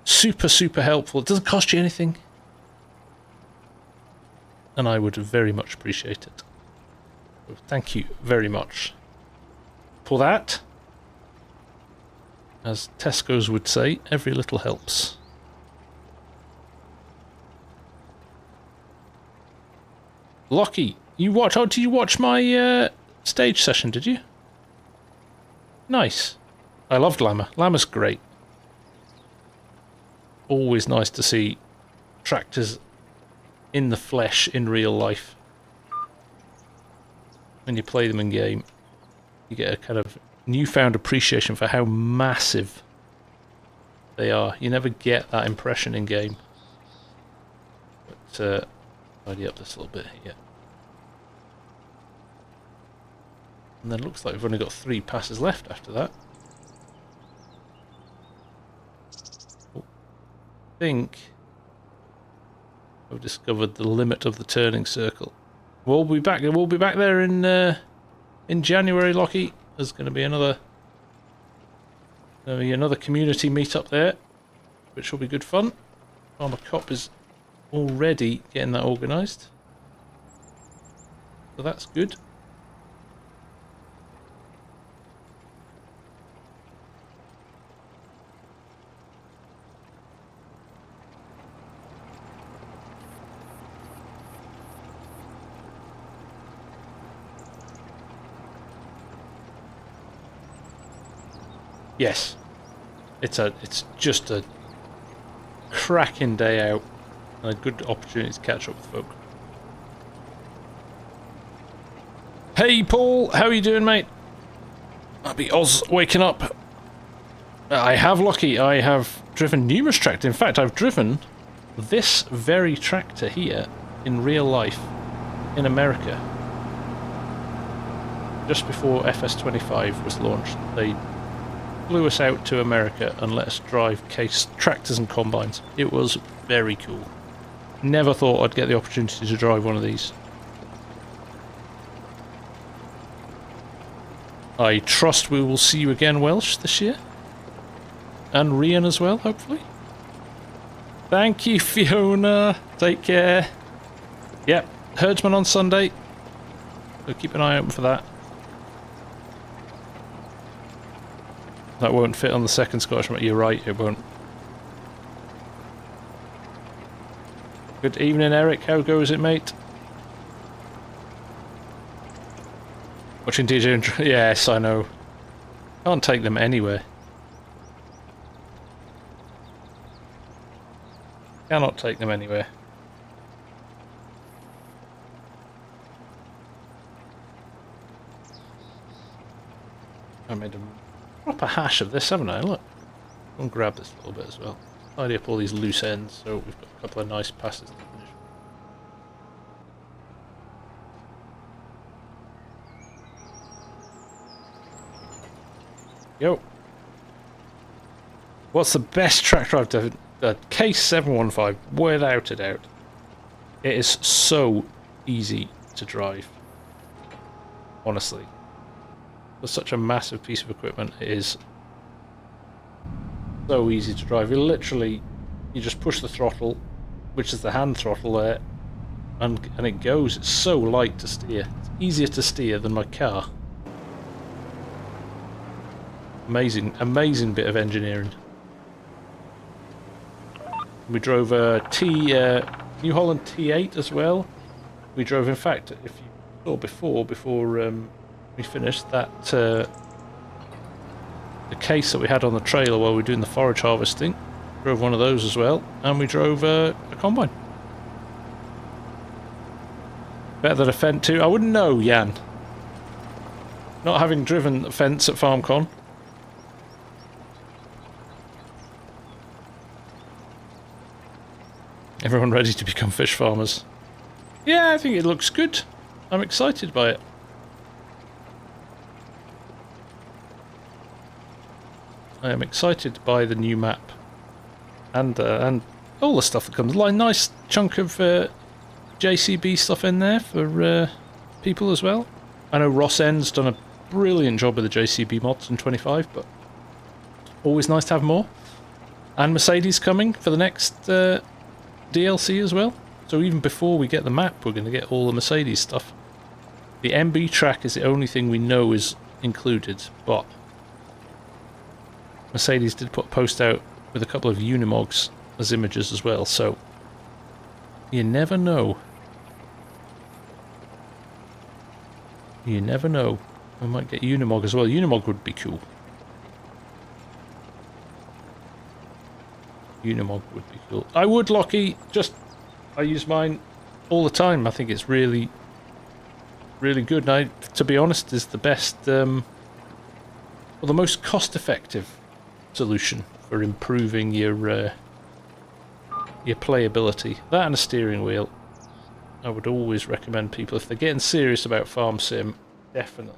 super, super helpful. It doesn't cost you anything. And I would very much appreciate it. So thank you very much for that. As Tesco's would say, every little helps. Lockie, did you watch my stage session, did you? Nice. I loved Llama. Llama's great. Always nice to see tractors in the flesh in real life. When you play them in game, you get a kind of newfound appreciation for how massive they are. You never get that impression in game. But tidy up this little bit here. And then it looks like we've only got 3 passes left after that. I think I've discovered the limit of the turning circle. We'll be back. We'll be back there in January, Lockie. There's going to be another community meetup there, which will be good fun. Farmer Cop is already getting that organised, so that's good. Yes, it's just a cracking day out and a good opportunity to catch up with folk. Hey Paul, how are you doing, mate? That'd be Oz waking up. I have, Lockie. I have driven numerous tractors. In fact, I've driven this very tractor here in real life in America. Just before FS25 was launched, they flew us out to America and let us drive case tractors and combines. It was very cool. Never thought I'd get the opportunity to drive one of these. I trust we will see you again, Welsh, this year. And Rian as well, hopefully. Thank you, Fiona. Take care. Yep, Herdsman on Sunday. So keep an eye open for that. That won't fit on the second Scottish map. You're right, it won't. Good evening, Eric. How goes it, mate? Watching DJ and... Yes, I know. Can't take them anywhere. Cannot take them anywhere. I made a proper hash of this, haven't I? Look. Go and grab this a little bit as well. Tidy up all these loose ends so we've got a couple of nice passes to finish. Yo. What's the best tractor I've done? Case 715, without a doubt. It is so easy to drive. Honestly. For such a massive piece of equipment, it is so easy to drive. You just push the throttle, which is the hand throttle there, and it goes. It's so light to steer. It's easier to steer than my car. Amazing bit of engineering. We drove a New Holland T8 as well. We drove, in fact, if you saw before we finished that, the case that we had on the trailer while we were doing the forage harvesting, drove one of those as well, and we drove a combine. Better than a Fendt too. I wouldn't know, Jan. Not having driven Fendt at FarmCon. Everyone ready to become fish farmers? Yeah, I think it looks good. I'm excited by it. I am excited by the new map and all the stuff that comes. Like a nice chunk of JCB stuff in there for people as well. I know Ross End's done a brilliant job with the JCB mods in 25, but always nice to have more. And Mercedes coming for the next DLC as well. So even before we get the map, we're going to get all the Mercedes stuff. The MB track is the only thing we know is included, but Mercedes did put a post out with a couple of Unimogs as images as well, so you never know. You never know. We might get Unimog as well. Unimog would be cool. Unimog would be cool. I would, Lockie. I use mine all the time. I think it's really, really good. And to be honest, is the best, well, the most cost-effective solution for improving your playability. That and a steering wheel. I would always recommend people, if they're getting serious about FarmSim, definitely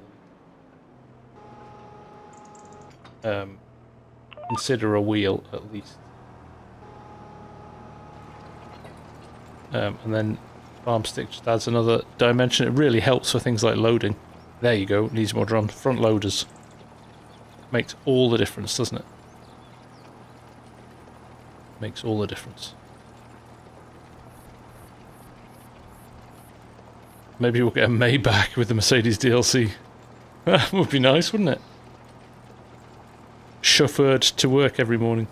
consider a wheel at least. And then farm stick just adds another dimension. It really helps for things like loading. There you go, needs more drums. Front loaders. Makes all the difference, doesn't it? Makes all the difference. Maybe we'll get a Maybach with the Mercedes DLC. That would be nice, wouldn't it? Chauffeured to work every morning.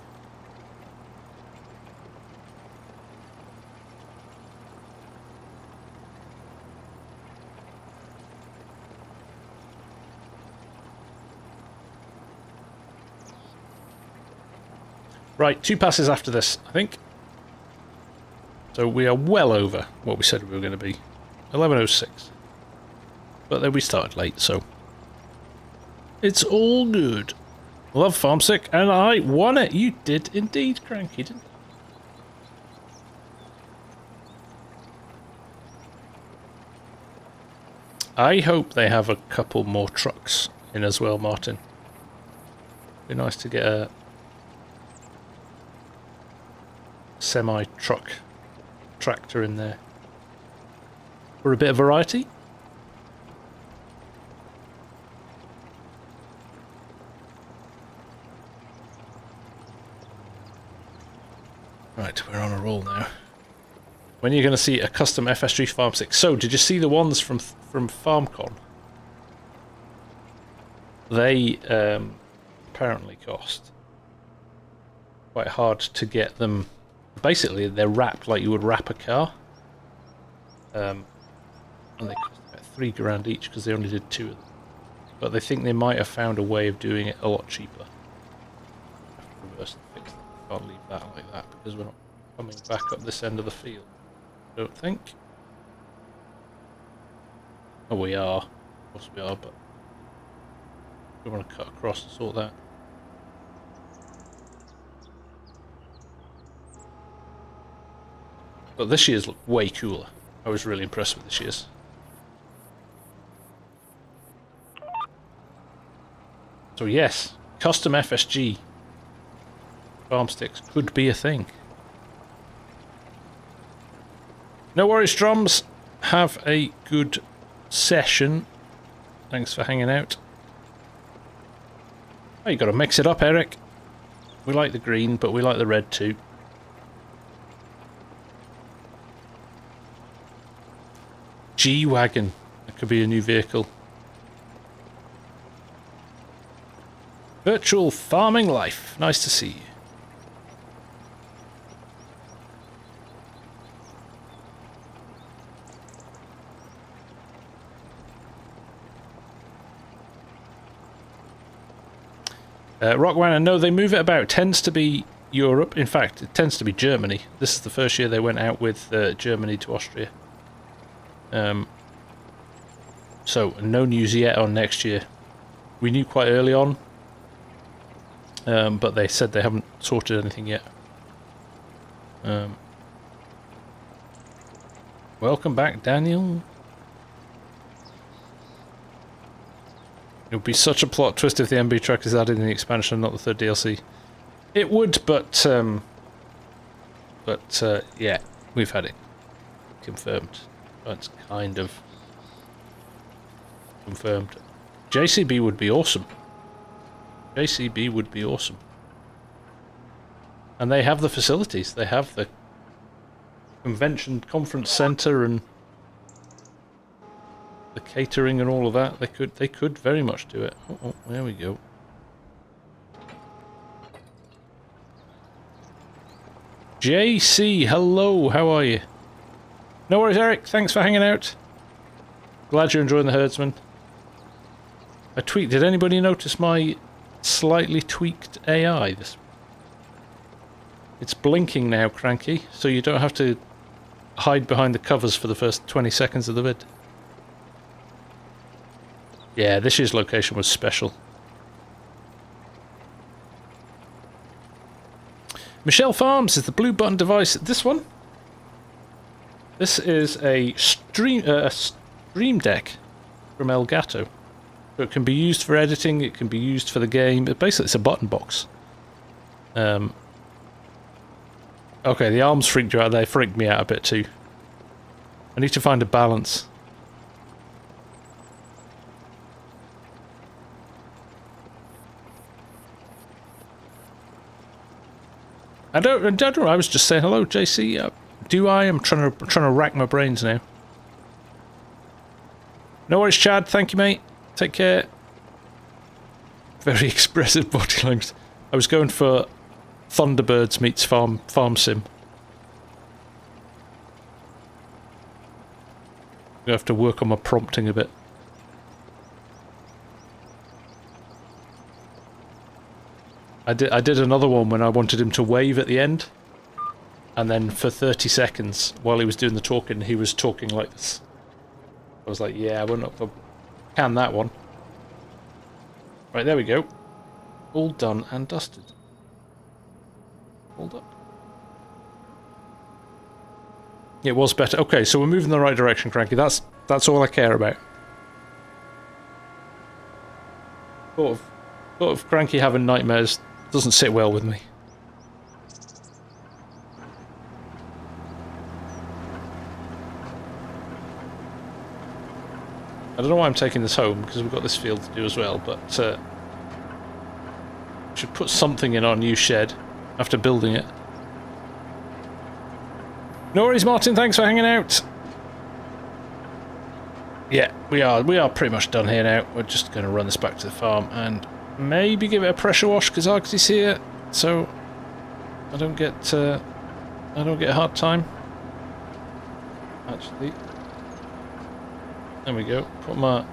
Right, 2 passes after this, I think. So we are well over what we said we were going to be. 11:06. But then we started late, so it's all good. Love FarmSim, and I won it. You did indeed, Cranky, didn't you? I hope they have a couple more trucks in as well, Martin. Be nice to get a semi-truck tractor in there for a bit of variety. Right, we're on a roll now. When are you going to see a custom FS3 FarmSim? So, did you see the ones from FarmCon? They apparently cost quite hard to get them. Basically, they're wrapped like you would wrap a car. And they cost about $3 each because they only did 2 of them. But they think they might have found a way of doing it a lot cheaper. Have to reverse and fix them. Can't leave that like that because we're not coming back up this end of the field. I don't think. Oh, we are. Of course we are, but we want to cut across and sort that. But this year's look way cooler. I was really impressed with this year's. So yes, custom FSG farm sticks could be a thing. No worries, drums. Have a good session. Thanks for hanging out. Oh, you got to mix it up, Eric. We like the green, but we like the red too. G-Wagon. That could be a new vehicle. Virtual farming life. Nice to see you. Rockwanner, no, they move it about. It tends to be Europe. In fact, it tends to be Germany. This is the first year they went out with Germany to Austria. So, no news yet on next year. We knew quite early on, but they said they haven't sorted anything yet. Welcome back, Daniel. It would be such a plot twist if the MB truck is added in the expansion, not the third DLC. It would, but yeah, we've had it confirmed. That's kind of confirmed. JCB would be awesome. JCB would be awesome. And they have the facilities. They have the convention conference center and the catering and all of that. They could very much do it. Oh, there we go. JC, hello, how are you? No worries, Eric. Thanks for hanging out. Glad you're enjoying the herdsman. A tweak. Did anybody notice my slightly tweaked AI? It's blinking now, Cranky, so you don't have to hide behind the covers for the first 20 seconds of the vid. Yeah, this year's location was special. Michelle Farms is the blue button device. This one? This is a stream deck from Elgato. So it can be used for editing, it can be used for the game. Basically, it's a button box. Okay, the arms freaked you out. They freaked me out a bit too. I need to find a balance. I don't know. I was just saying hello, JC. I'm trying to rack my brains now. No worries, Chad. Thank you, mate. Take care. Very expressive body language. I was going for Thunderbirds meets FarmSim. I have to work on my prompting a bit. I did another one when I wanted him to wave at the end, and then for 30 seconds while he was doing the talking, he was talking like this. I was like, yeah, we're not gonna can that one. Right, there we go. All done and dusted. Hold up. It was better. Okay, so we're moving in the right direction, Cranky. That's all I care about. Thought of Cranky having nightmares doesn't sit well with me. I don't know why I'm taking this home, because we've got this field to do as well, but should put something in our new shed after building it. No worries, Martin, thanks for hanging out. Yeah, we are pretty much done here now. We're just going to run this back to the farm and maybe give it a pressure wash because Argsy's here, so I don't get a hard time. Actually, there we go. Put my,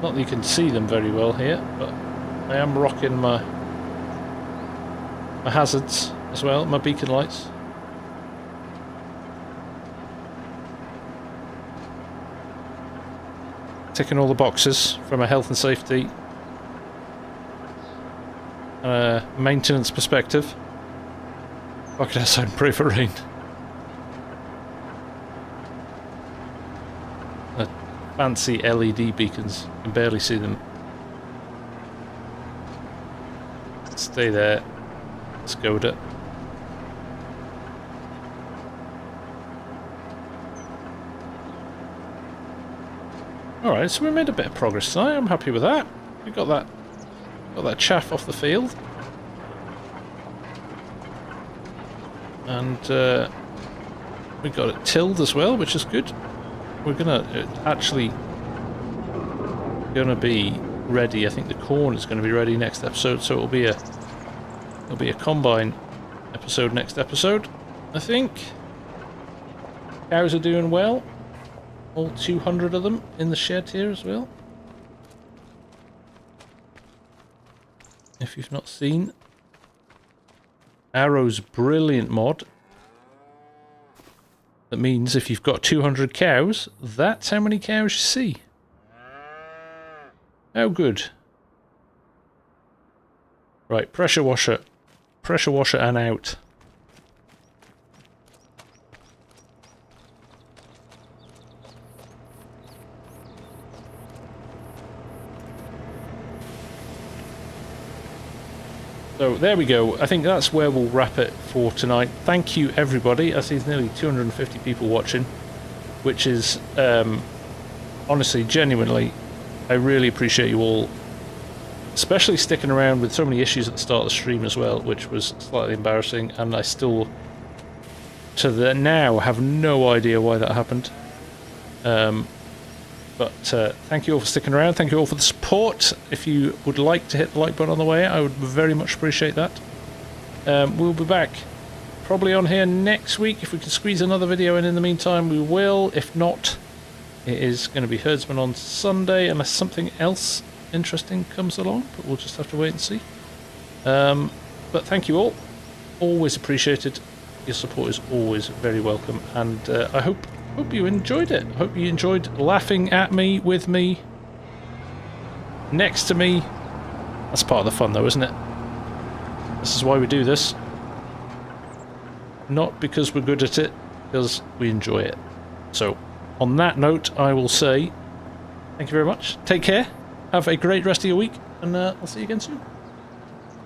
not that you can see them very well here, but I am rocking my hazards as well, my beacon lights. Ticking all the boxes from a health and safety maintenance perspective. Fuck it outside and pray for rain. Fancy LED beacons, you can barely see them. Stay there. Let's go with it. Alright, so we made a bit of progress tonight. I'm happy with that. We got that chaff off the field. And we got it tilled as well, which is good. We're actually gonna be ready. I think the corn is gonna be ready next episode, so it'll be a combine episode next episode, I think. Cows are doing well. All 200 of them in the shed here as well. If you've not seen Arrow's brilliant mod, that means if you've got 200 cows, that's how many cows you see. How good. Right, pressure washer and out. So there we go. I think that's where we'll wrap it for tonight. Thank you everybody. I see there's nearly 250 people watching, which is honestly, genuinely, I really appreciate you all, especially sticking around with so many issues at the start of the stream as well, which was slightly embarrassing, and I still to now have no idea why that happened. But thank you all for sticking around. Thank you all for the support. If you would like to hit the like button on the way, I would very much appreciate that. We'll be back probably on here next week. If we can squeeze another video in the meantime, we will. If not, it is going to be Herdsman on Sunday, unless something else interesting comes along. But we'll just have to wait and see. But thank you all. Always appreciated. Your support is always very welcome. And I hope you enjoyed it. I hope you enjoyed laughing at me, with me, next to me. That's part of the fun though, isn't it? This is why we do this. Not because we're good at it, because we enjoy it. So, on that note, I will say thank you very much. Take care. Have a great rest of your week, and I'll see you again soon.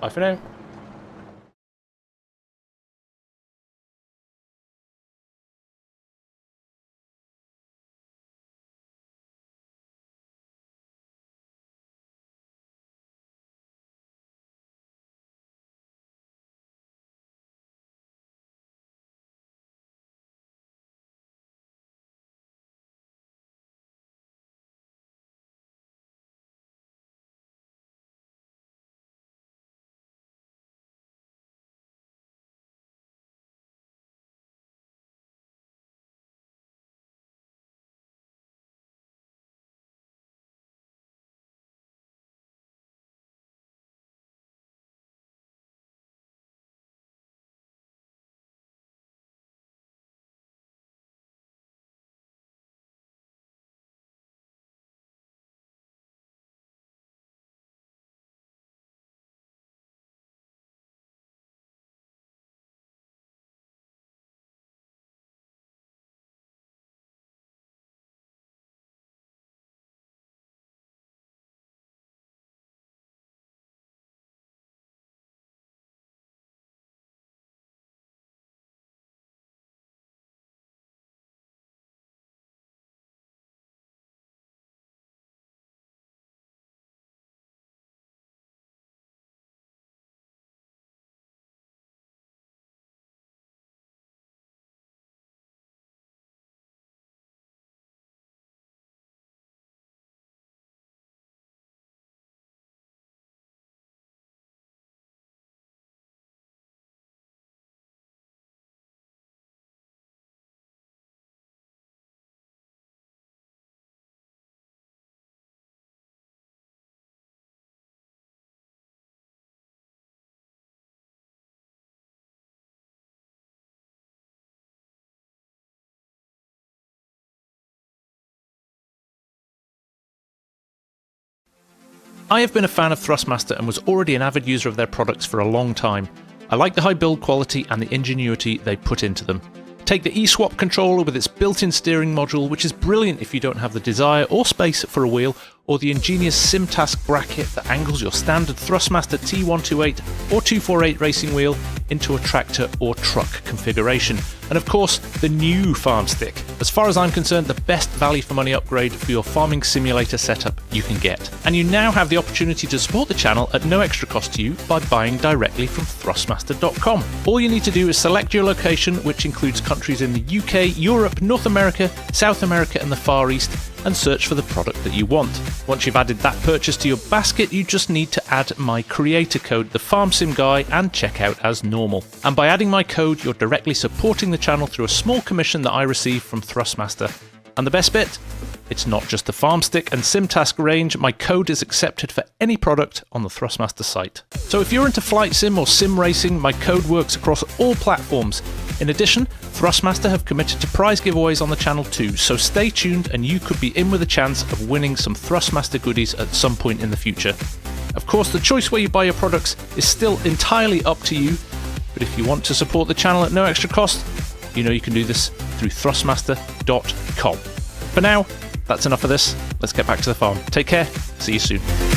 Bye for now. I have been a fan of Thrustmaster and was already an avid user of their products for a long time. I like the high build quality and the ingenuity they put into them. Take the eSwap controller with its built-in steering module, which is brilliant if you don't have the desire or space for a wheel, or the ingenious SimTask bracket that angles your standard Thrustmaster T128 or 248 racing wheel into a tractor or truck configuration. And of course, the new Farm Stick. As far as I'm concerned, the best value for money upgrade for your farming simulator setup you can get. And you now have the opportunity to support the channel at no extra cost to you by buying directly from Thrustmaster.com. All you need to do is select your location, which includes countries in the UK, Europe, North America, South America and the Far East, and search for the product that you want. Once you've added that purchase to your basket, you just need to add my creator code, THEFARMSIMGUY, and check out as normal. And by adding my code, you're directly supporting the channel through a small commission that I receive from Thrustmaster. And the best bit? It's not just the Farm Stick and SimTask range, my code is accepted for any product on the Thrustmaster site. So if you're into flight sim or sim racing, my code works across all platforms. In addition, Thrustmaster have committed to prize giveaways on the channel too, so stay tuned and you could be in with a chance of winning some Thrustmaster goodies at some point in the future. Of course, the choice where you buy your products is still entirely up to you, but if you want to support the channel at no extra cost, you know you can do this through Thrustmaster.com. For now, that's enough of this. Let's get back to the farm. Take care. See you soon.